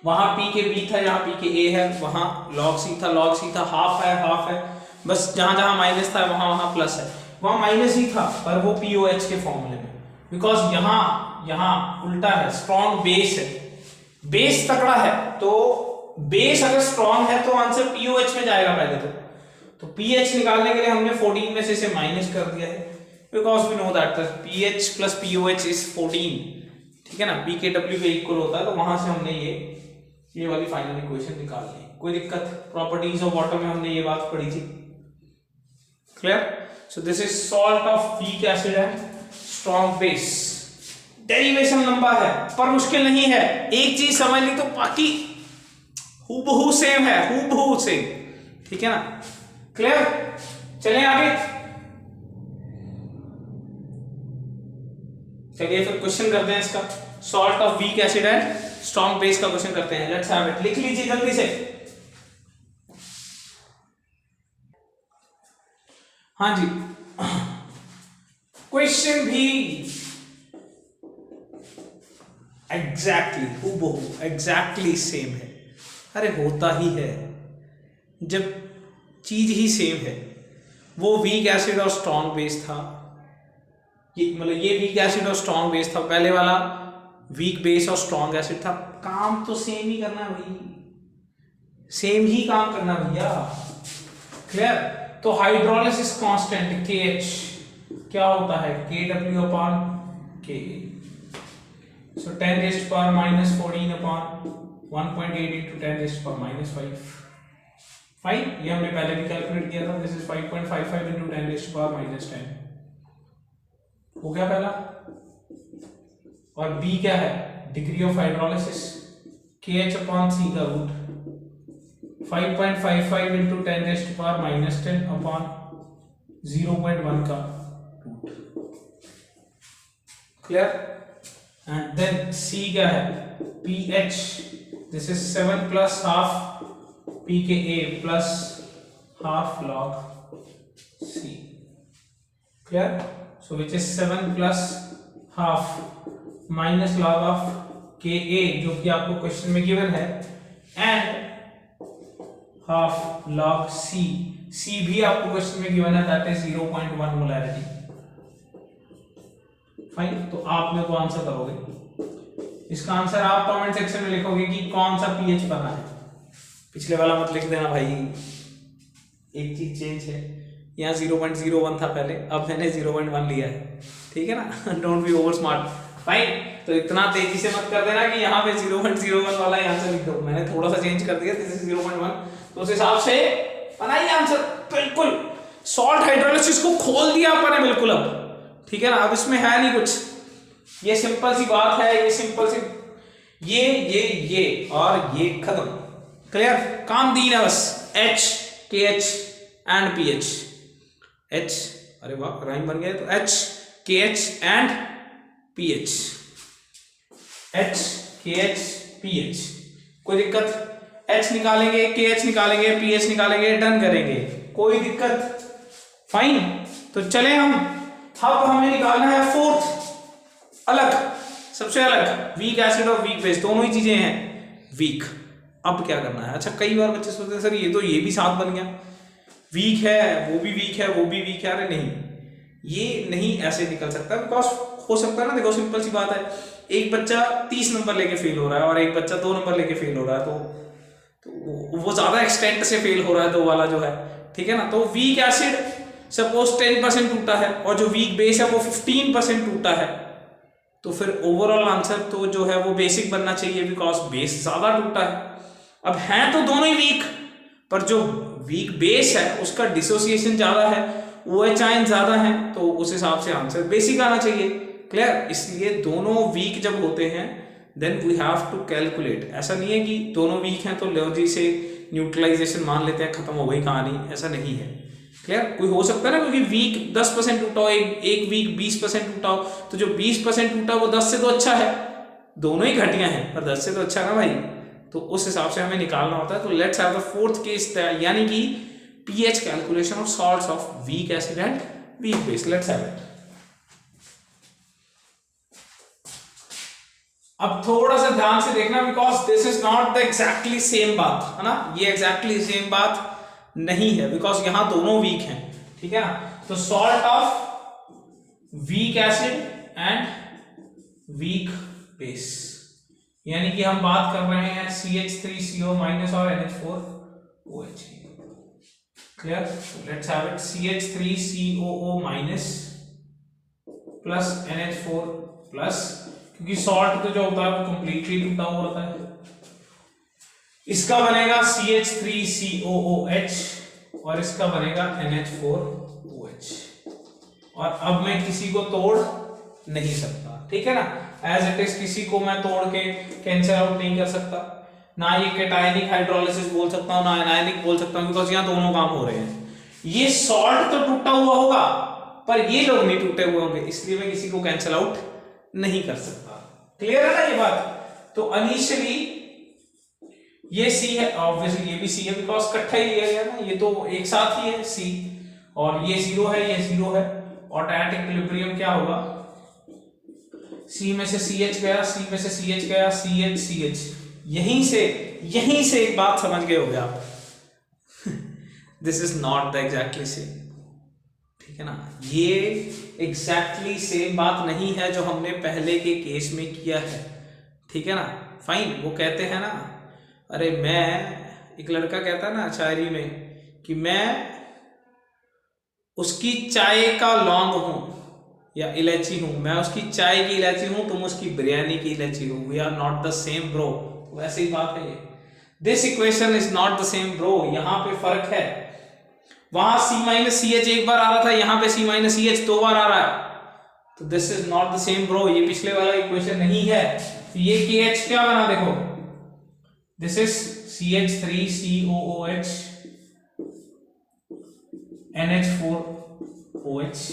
वहां पी के बी था, यहाँ पी के ए है, वहां लॉग सी था, लॉग सी था, हाफ है हाफ है, बस जहां जहां माइनस था वहां वहां प्लस है। वहां माइनस ही था पर वो पीओएच के फॉर्मूले में, बिकॉज यहाँ उल्टा है, स्ट्रॉन्ग बेस है, बेस तगड़ा है, तो बेस अगर स्ट्रॉन्ग है तो आंसर पीओएच में जाएगा पहले तो पीएच निकालने के लिए हमने 14 में से इसे माइनस कर दिया है, because we know that pH plus pOH is 14, ठीक है ना, पीकेडब्ल्यू के इक्वल होता है, तो वहां से हमने ये वाली फाइनल इक्वेशन निकाल ली। कोई दिक्कत? प्रॉपर्टीज ऑफ वाटर में हमने ये बात पढ़ी थी, clear? So this is salt of weak acid and strong base. Derivation लंबा है पर मुश्किल नहीं है, एक चीज समझ ली तो बाकी हूबहू सेम है, हूबहू सेम, ठीक है ना, क्लियर? चलें आगे। चलिए फिर क्वेश्चन करते हैं इसका, salt of weak acid and strong base का क्वेश्चन करते हैं। लेट्स हैव इट, लिख लीजिए जल्दी से। हाँ जी, क्वेश्चन भी एग्जैक्टली सेम है। अरे होता ही है जब चीज ही सेम है। वो वीक एसिड और स्ट्रॉन्ग बेस था, ये वीक एसिड और स्ट्रॉन्ग बेस था, पहले वाला वीक बेस और स्ट्रॉन्ग एसिड था। काम तो सेम ही करना है भाई, सेम ही काम करना भैया, क्लियर? तो हाइड्रोलिसिस कांस्टेंट KH क्या होता है? KW upon Ka। सो 10 raised power minus 14 upon 1.8 into 10 raised power minus 5। ये हमने पहले भी कैलकुलेट किया था। This is 5.55 into 10 raised power minus 10 हो गया पहला। और B क्या है? Degree of hydrolysis, KH upon C का root, 5.55 into 10 raised power minus 10 upon 0.1 का root, clear? And then C क्या है? pH, this is 7 plus half pKa plus half log C, clear? So which is 7 plus half minus log of Ka जो कि आपको question में given है, and half log C। C भी आपको question में गिवन है, दैट इज 0.1 मोलैरिटी। फाइन, तो आप मेरे को आंसर करोगे। इसका आंसर आप कमेंट सेक्शन में लिखोगे कि कौन सा पीएच बना है। पिछले वाला मत लिख देना भाई, एक चीज चेंज है, यहाँ 0.01 था पहले, अब मैंने 0.1 लिया है, ठीक है ना? Don't be over smart, fine. तो इतना तेजी से मत कर देना कि यहाँ पे 0.01 वाला ही आंसर लिख दो। मैंने थोड़ा सा चेंज कर दिया, दिस इज 0.1, तो उस हिसाब से बनाइए आंसर। बिल्कुल सॉल्ट हाइड्रोलिसिस को खोल दिया अपन ने बिल्कुल अब, ठीक है ना? अब इसमें है नहीं कुछ, ये सिंपल सी बात है, ये सिंपल सी ये और ये खत्म, क्लियर? काम दीन है बस, H KH and pH। H, अरे वाह राइम बन गया, तो H KH and pH, H KH PH। कोई दिक्कत? H निकालेंगे, KH निकालेंगे, pH निकालेंगे, डन करेंगे, कोई दिक्कत? फाइन। तो चले हम, अब हमें निकालना है फोर्थ, अलग, सबसे अलग, वीक एसिड और वीक बेस, दोनों ही चीजें हैं वीक। अब क्या करना है? अच्छा, कई बार बच्चे सोचते हैं सर ये तो ये भी साथ बन गया, वीक है वो भी वीक है वो भी वीक है। अरे नहीं, ये नहीं ऐसे निकल सकता, बिकॉज हो सकता है ना, देखो सिंपल सी बात है, एक बच्चा 30 नंबर लेके फेल हो रहा है और एक बच्चा 2 नंबर लेके फेल हो रहा है, तो वो ज्यादा एक्सटेंट से फेल हो रहा है, 2 वाला जो है, ठीक है ना? तो वीक एसिड सपोज 10% टूटा है और जो वीक बेस है वो 15% टूटा है, तो फिर ओवरऑल आंसर तो जो है वो बेसिक बनना चाहिए, बिकॉज बेस ज्यादा टूटा है। अब हैं तो दोनों ही वीक, पर जो वीक बेस है उसका डिसोसिएशन ज्यादा है, OH आयन ज्यादा है, तो उस हिसाब से आंसर बेसिक आना चाहिए। क्लियर? इसलिए दोनों वीक जब होते हैं then we have to calculate. ऐसा नहीं है कि दोनों वीक हैं तो लो जी से न्यूट्रलाइजेशन मान लेते हैं, खत्म हो गई कहानी, ऐसा नहीं है। क्लियर? कोई हो सकता है ना, क्योंकि वीक 10% टूटा हो, एक वीक 20% टूटा हो, तो जो 20% टूटा वो 10 से तो अच्छा है, दोनों ही घटिया हैं पर 10 से तो अच्छा है ना भाई, तो उस हिसाब से हमें निकालना होता है। तो let's have the fourth case, यानी कि pH calculation of salts of weak acid and weak base. Let's have it. अब थोड़ा सा ध्यान से देखना, because this is not the exactly same बात, है ना, ये एग्जैक्टली सेम बात नहीं है, बिकॉज यहां दोनों वीक हैं, ठीक है ना। तो salt of weak acid and weak base, यानी कि हम बात कर रहे हैं CH3CO- और NH4OH की। Clear? Let's have it. CH3COO- plus NH4 क्योंकि सॉल्ट तो जो होता है वो कंप्लीटली टूटा हुआ होता है, इसका बनेगा CH3COOH और इसका बनेगा NH4OH। और अब मैं किसी को तोड़ नहीं सकता, ठीक है ना, एज इट इज किसी को मैं तोड़ के कैंसिल आउट नहीं कर सकता, ना ये कैटायनिक हाइड्रोलिसिस बोल सकता हूं ना आयनिक बोल सकता हूं, बिकॉज यहां दोनों काम हो रहे हैं। ये सॉल्ट तो टूटा हुआ होगा पर ये लोग नहीं टूटे हुए होंगे, इसलिए मैं किसी को कैंसिल आउट नहीं कर सकता। क्लियर है ना ये बात? तो इनिशियली ये C है, ऑब्वियसली ये भी C है, बिकॉज इकट्ठा ही लिया गया ना, ये तो एक साथ ही है C, और ये 0 है, ये 0 है, और एट इक्विलिब्रियम क्या होगा, C में से CH गया, C में से CH गया, CH। यहीं से एक बात समझ गए होगे आप this is not the exactly same, ठीक है ना, ये एग्जैक्टली सेम बात नहीं है जो हमने पहले के केस में किया है, ठीक है ना। फाइन, वो कहते हैं ना, अरे एक लड़का कहता है ना शायरी में कि मैं उसकी चाय का लौंग हूं या इलायची हूं, मैं उसकी चाय की इलायची हूं, तुम उसकी बिरयानी की इलायची हो, we are not the same bro. वैसे ही बात है ये, this equation is not the same bro, यहां पे फर्क है, वहां C-CH एक बार आ रहा था, यहां पे C-CH 2 बार आ रहा है, तो this is not the same bro, ये पिछले वाला इक्वेशन नहीं है। तो ये KH क्या बना, देखो this is CH3COOH NH4OH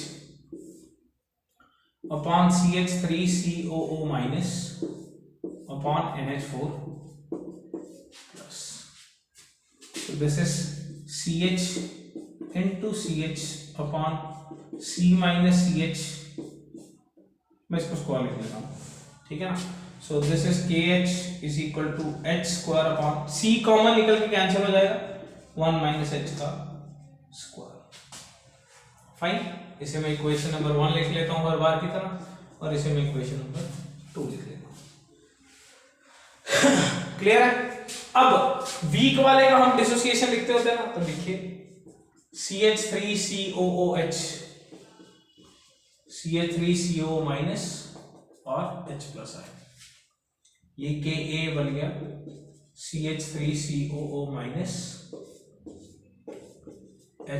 upon CH3COO- upon NH4 plus, so this is CH into CH upon C-CH, मैं इसको स्क्वायर लिख लेता हूं, ठीक है ना। So this is KH is equal to H² upon C common निकल के कैंसिल हो जाएगा, 1 - H का स्क्वायर। फाइन, इसे मैं इक्वेशन नंबर 1 लिख लेता हूं हर बार की तरह, और इसे मैं इक्वेशन नंबर 2 लिख लेता हूं। क्लियर है? अब वीक वाले का हम डिसोसिएशन लिखते होते हैं ना, तो देखिए CH3COOH CH3CO- और H+ है, ये Ka बन गया CH3COO-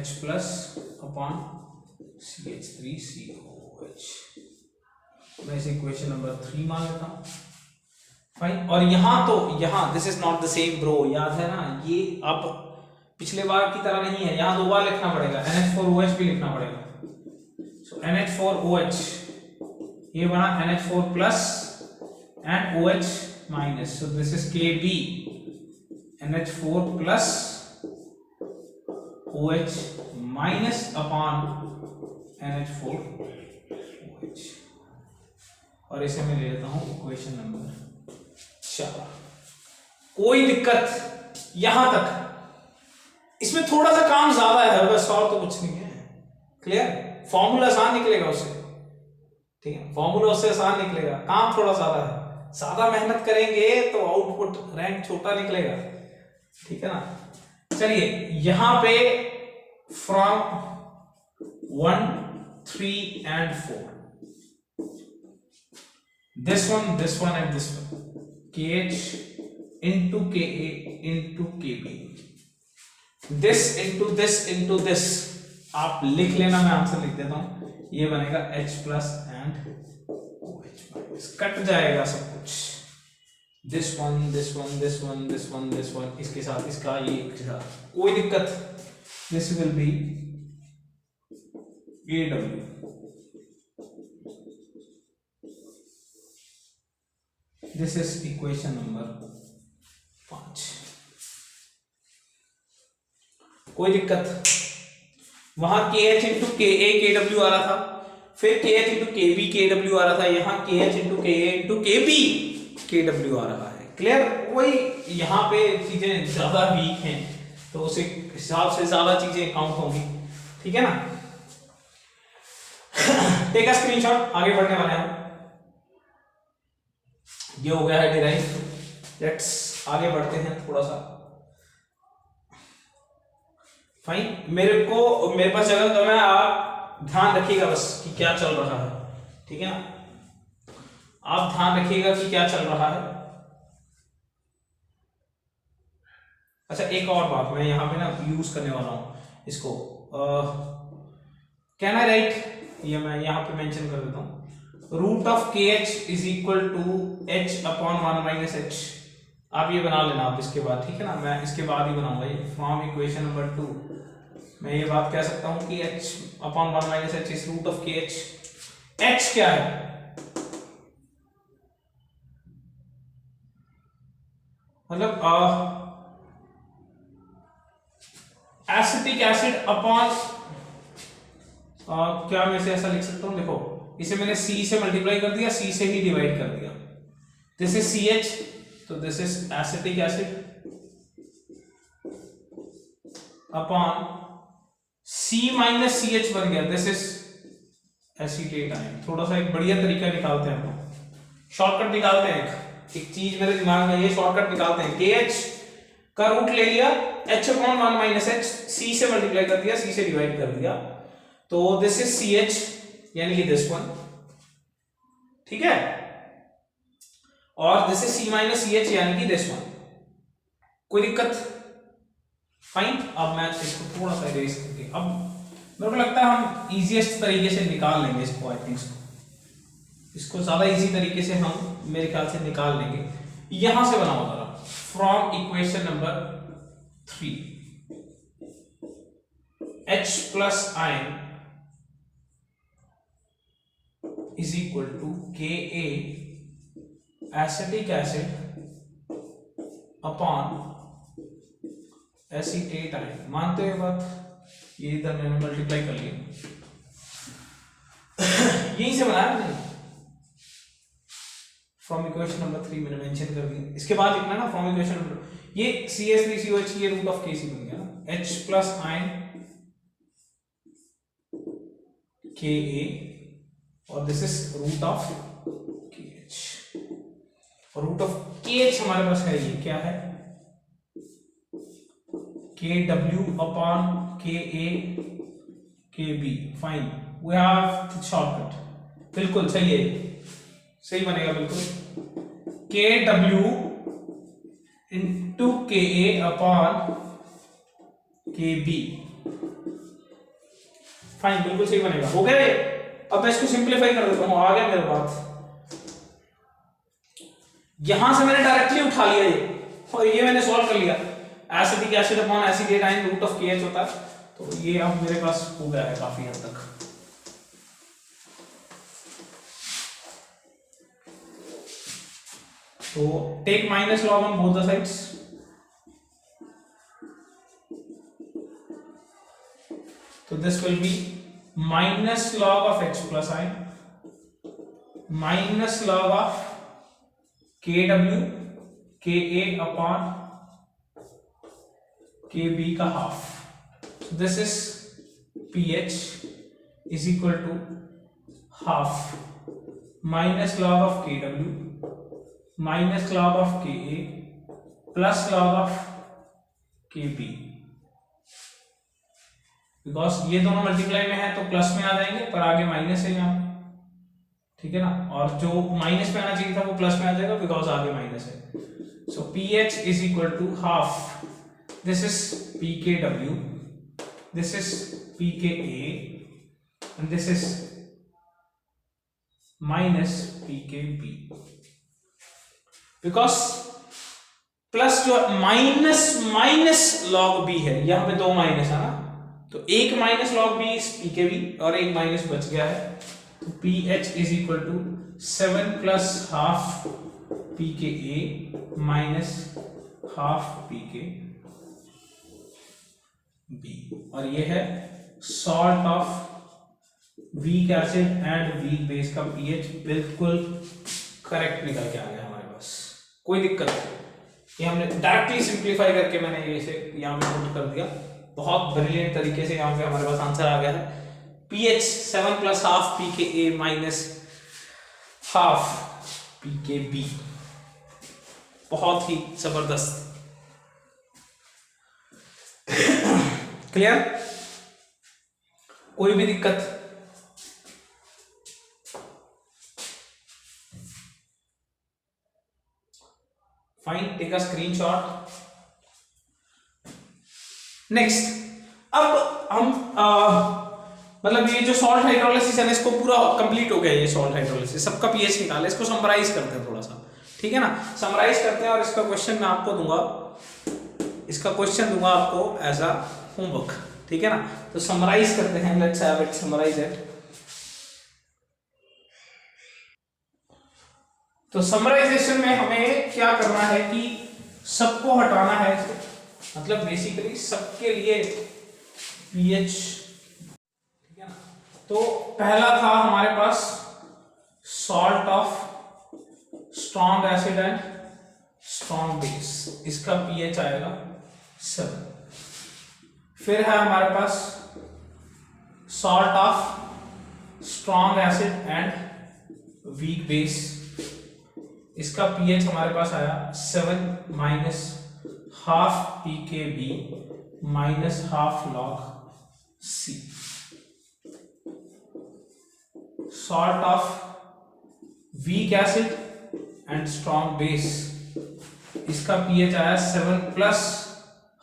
H+ अपॉन CH3COOH। मैं इसे इक्वेशन नंबर 3 मान लेता हूं। फाइन, और यहां this is not the same bro, याद है ना, ये अब पिछले बार की तरह नहीं है, यहां 2 बार लिखना पड़ेगा, NH4OH भी लिखना पड़ेगा। सो NH4OH ये बना NH4+ and OH-, so this is Kb NH4+ OH- upon NH4OH, और इसे मैं ले लेता हूं इक्वेशन नंबर 4। कोई दिक्कत यहां तक? इसमें थोड़ा सा काम ज्यादा है बस, और तो कुछ नहीं है। क्लियर? फॉर्मूला आसान निकलेगा उससे, ठीक है, फॉर्मूला उससे आसान निकलेगा, काम थोड़ा ज्यादा है, ज्यादा मेहनत करेंगे तो आउटपुट रैंक छोटा निकलेगा, ठीक है ना। चलिए यहां पे from 1, 3 and 4. This one and this one, KH into KA into KB. This into this आप लिख लेना, मैं आंसर लिख देता हूं। ये बनेगा H plus and OH minus, cut जाएगा सब कुछ। This one, इसके साथ इसका, ये इसके साथ, कोई दिक्कत। This will be AW, this is equation number 5। कोई दिक्कत? वहां KH इंटू KA KW आ रहा था, फिर KH इंटू KB KW आ रहा था, यहाँ KH into KA into KB KW आ रहा है। क्लियर? वही यहाँ पे चीजें ज्यादा वीक हैं तो उस हिसाब से ज्यादा चीजें काउंट होंगी, ठीक है ना। टेक अ स्क्रीनशॉट, आगे बढ़ने वाले हैं। ये हो गया है डिराइव, लेट्स आगे बढ़ते हैं थोड़ा सा। फाइन, मेरे पास जगह कम है, आप ध्यान रखिएगा बस कि क्या चल रहा है, ठीक है ना। आप ध्यान रखिएगा कि क्या चल रहा है। अच्छा, एक और बात मैं यहाँ पे ना यूज करने वाला हूं इसको, कैन आई राइट, ये मैं यहाँ पे मेंशन कर देता हूं, root of KH is equal to H upon 1 minus H। आप ये बना लेना आप इसके बाद, ठीक है ना। मैं इसके बाद ही बनाऊंगा ये, फ्रॉम इक्वेशन नंबर 2 मैं ये बात कह सकता हूं कि H upon 1 minus H is root of KH। H क्या है? मतलब एसिटिक एसिड अपॉन क्या मैं इसे ऐसा लिख सकता हूं, देखो इसे मैंने C से मल्टीप्लाई कर दिया, C से ही डिवाइड कर दिया। दिस इज CH, तो this is acetic acid upon C minus CH बन गया, दिस इज एसीटेट आयन। थोड़ा सा एक बढ़िया तरीका निकालते हैं, हम शॉर्टकट निकालते हैं। एक चीज मेरे दिमाग में, ये शॉर्टकट निकालते हैं। KH का रूट ले लिया, H upon 1 minus H, C से मल्टीप्लाई कर दिया, C से डिवाइड कर दिया, तो दिस इज CH यानी कि दिस वन, ठीक है। और this is C minus CH यानी कि दिस वन। कोई दिक्कत? फाइन। अब मैं इसको थोड़ा सा इरेज करके, अब मेरे को लगता है हम इजीएस्ट तरीके से निकाल लेंगे इसको। आई थिंक इसको ज्यादा इजी तरीके से हम मेरे ख्याल से निकाल लेंगे। यहां से बनाओ जरा, from equation number 3, H plus ion is equal to Ka acetic acid upon acetate ion। मानते हो बात? ये इधर मैंने मल्टीप्लाई कर लिया, यहीं से बनाया मैंने, फ्रॉम इक्वेशन नंबर 3 मैंने मेंशन कर दिया। इसके बाद लिखना ना फ्रॉम इक्वेशन नंबर, ये CH3COH ये रूट ऑफ KC बन गया ना, H प्लस आयन Ka और this is root of KH। और रूट ऑफ KH हमारे पास है, ये क्या है? KW upon KA KB। Fine, we have shortcut, बिल्कुल सही है, सही बनेगा बिल्कुल। KW into KA upon KB। Fine, बिल्कुल सही बनेगा। हो गया। अब मैं इसको सिंपलीफाई कर देता हूं, आ गया मेरे पास। यहां से मैंने डायरेक्टली उठा लिया ये, और ये मैंने सॉल्व कर लिया। Acetic acid upon acetate ion root of KH होता है, तो ये अब मेरे पास हो गया है काफी हद तक। तो take minus log on both the sides, तो this will be minus log of H plus I minus log of KW KA upon KB का half. So this is pH is equal to half minus log of KW minus log of KA plus log of KB. Because ये दोनों multiply में है तो plus में आ जाएंगे, पर आगे माइनस है यहाँ, ठीक है ना, और जो माइनस में आना चाहिए था वो प्लस में आ जाएगा बिकॉज आगे माइनस है। So pH is equal to half, this is pKw, this is pKa and this is minus pKb, because plus जो माइनस माइनस log b है, यहां पे दो माइनस है ना, तो एक माइनस log b इस pKb और एक माइनस बच गया है, तो pH is equal to 7 plus half pKa minus half pKb, और ये है salt of weak acid and weak base का pH बिल्कुल करेक्ट निकल के आ गया हमारे पास, कोई दिक्कत नहीं। ये हमने डायरेक्टली सिंप्लीफाई करके मैंने इसे यहाँ पे पुट कर दिया, बहुत ब्रिलियंट तरीके से यहाँ पे हमारे पास आंसर आ गया है। pH 7 plus half pKa minus half pKb, बहुत ही जबरदस्त। क्लियर, कोई भी दिक्कत? Fine, take a screenshot. Next, अब हम मतलब ये जो सॉल्ट हाइड्रोलिसिस है ना, इसको पूरा कंप्लीट हो गया ये सॉल्ट हाइड्रोलिसिस, सबका पीएच निकाला, इसको समराइज करते हैं थोड़ा सा, ठीक है ना, समराइज करते हैं, और इसका क्वेश्चन मैं आपको दूंगा, इसका क्वेश्चन दूंगा आपको एज अ होमवर्क, ठीक है ना। तो समराइज करते हैं, let's have it, summarise it. तो समराइजेशन में हमें क्या करना है कि सबको हटाना है, मतलब बेसिकली सबके लिए पीएच, ठीक है ना। तो पहला था हमारे पास salt of strong acid and strong base, इसका पीएच आएगा 7। फिर है हमारे पास salt of strong acid and weak base, इसका पीएच हमारे पास आया 7 minus half pKb minus half log C। Salt of weak acid and strong base, इसका पीएच आया 7 plus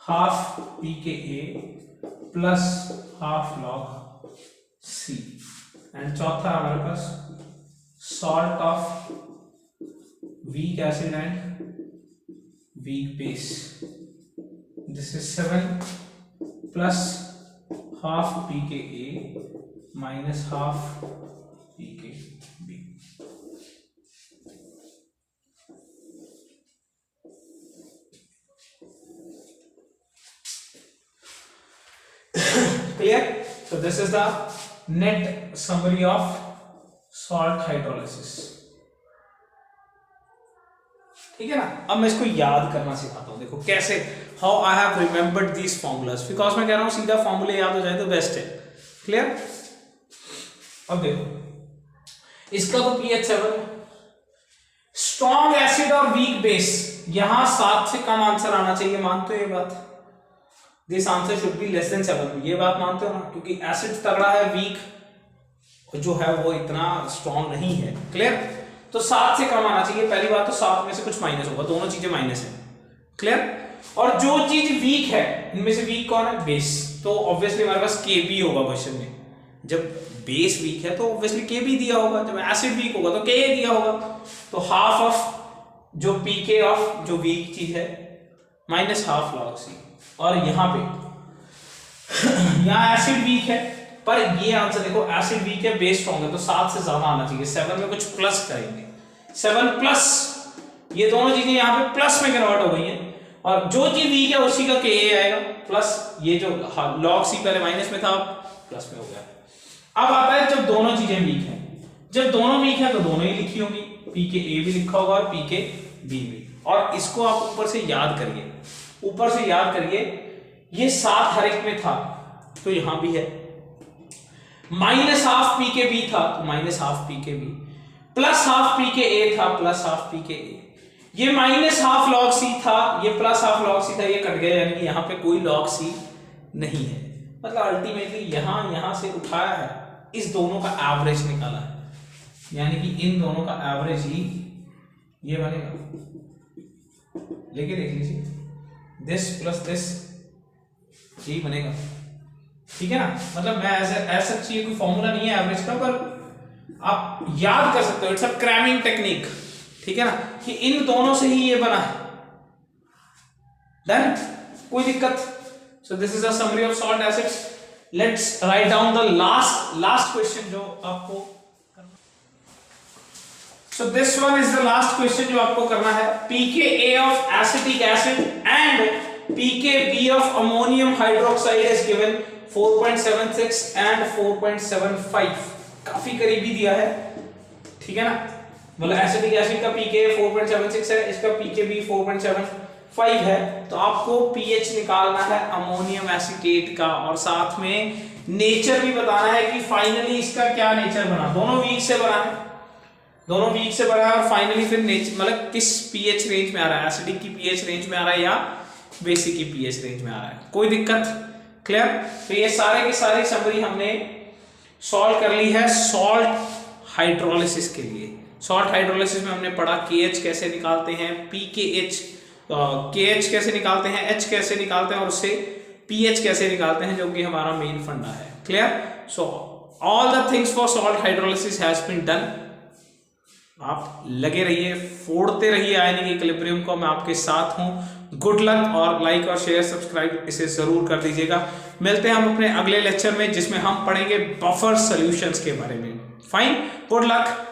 half pKa plus half log C। And चौथा हमारे पास salt of weak acid and weak base, this is 7 plus half pKa minus half pKb। Clear? So this is the net summary of salt hydrolysis, ठीक है ना। अब मैं इसको याद करना सिखाता हूं, देखो कैसे, how I have remembered these formulas, because मैं कह रहा हूं सीधा फॉर्मूले याद हो जाए तो बेस्ट है। क्लियर? अब देखो इसका तो पीएच 7, स्ट्रॉन्ग एसिड और वीक बेस, यहां 7 से कम आंसर आना चाहिए, मानते हो ये बात? This answer should be less than 7, ये बात मानते हो ना, क्योंकि एसिड तगड़ा है, वीक जो है वो इतना स्ट्रॉन्ग नहीं है। क्लियर? तो 7 से कम आना चाहिए, पहली बात तो 7 में से कुछ माइनस होगा, दोनों चीजें माइनस है। क्लियर? और जो चीज वीक है, इनमें से वीक कौन है? बेस, तो ऑब्वियसली हमारे पास Kb होगा क्वेश्चन में, जब बेस वीक है तो ऑब्वियसली Kb दिया होगा, जब एसिड वीक होगा तो Ka दिया होगा, तो हाफ ऑफ जो pK ऑफ जो वीक चीज है माइनस हाफ log C। और यहाँ पे यहाँ एसिड वीक है, पर ये आंसर देखो, एसिड वीक है, बेस स्ट्रॉन्ग है, तो 7 से ज्यादा आना चाहिए, 7 में कुछ प्लस करेंगे, 7 प्लस, ये दोनों चीजें यहाँ पे प्लस में कन्वर्ट हो गई हैं, और जो चीज वीक है उसी का Ka आएगा, प्लस ये जो log C पहले माइनस में था प्लस में हो गया। अब आता है जब दोनों चीजें वीक हैं, जब दोनों वीक है तो दोनों ही लिखी होंगी, pKa भी लिखा होगा और pKb भी, और इसको आप ऊपर से याद करिए, ऊपर से याद करिए, ये 7 हर एक में था तो यहां भी है, माइनस हाफ pKb था तो minus half pKb, plus half pKa था प्लस हाफ pKa, ये माइनस हाफ log C था, ये प्लस हाफ log C था, ये कट गया, यानी कि यहाँ पे कोई log C नहीं है, मतलब अल्टीमेटली यहां से उठाया है, इस दोनों का एवरेज निकाला है, यानी कि इन दोनों का एवरेज ही ये बनेगा। लेके देख लीजिए, दिस प्लस दिस यही बनेगा, ठीक है ना। मतलब मैं ऐसा चाहिए कोई फॉर्मूला नहीं है एवरेज का, पर आप याद कर सकते हो, इट्स अ क्रैमिंग टेक्निक, ठीक है ना, कि इन दोनों से ही ये बना है। डन, कोई दिक्कत। सो this is a summary of salt acids. Let's write down the last question जो आपको करना। So this one is the last question जो आपको करना है। pKa of acetic acid and pKb of ammonium hydroxide is given 4.76 and 4.75। काफी करीबी दिया है, ठीक है ना। मतलब एसिटिक एसिड का pKa 4.76 है, इसका pKb 4.75 है। तो आपको pH निकालना है अमोनियम एसीटेट का, और साथ में नेचर भी बताना है कि फाइनली इसका क्या नेचर बना। दोनों वीक से बना है, दोनों वीक से बना है, और फाइनली फिर नेचर मतलब किस pH रेंज में आ रहा है, एसिडिक की pH रेंज में आ रहा है या बेसिक की pH रेंज में आ रहा है। कोई दिक्कत? क्लियर। तो ये सारे की सारी समरी हमने सॉल्व कर ली है सॉल्ट हाइड्रोलिसिस के लिए। सॉल्ट हाइड्रोलिसिस में हमने पढ़ा KH कैसे निकालते हैं, pKh KH कैसे निकालते हैं, H कैसे निकालते हैं, और उससे pH कैसे निकालते हैं, जो कि हमारा मेन फंडा है। Clear. So all the things for salt hydrolysis has been done. आप लगे रहिए, फोड़ते रहिए आयनिक इक्विलिब्रियम को, मैं आपके साथ हूं। गुड लक, और लाइक और शेयर सब्सक्राइब इसे जरूर कर दीजिएगा। मिलते हैं हम अपने अगले लेक्चर में, जिसमें हम पढ़ेंगे बफर सॉल्यूशंस के बारे में। Fine, good luck.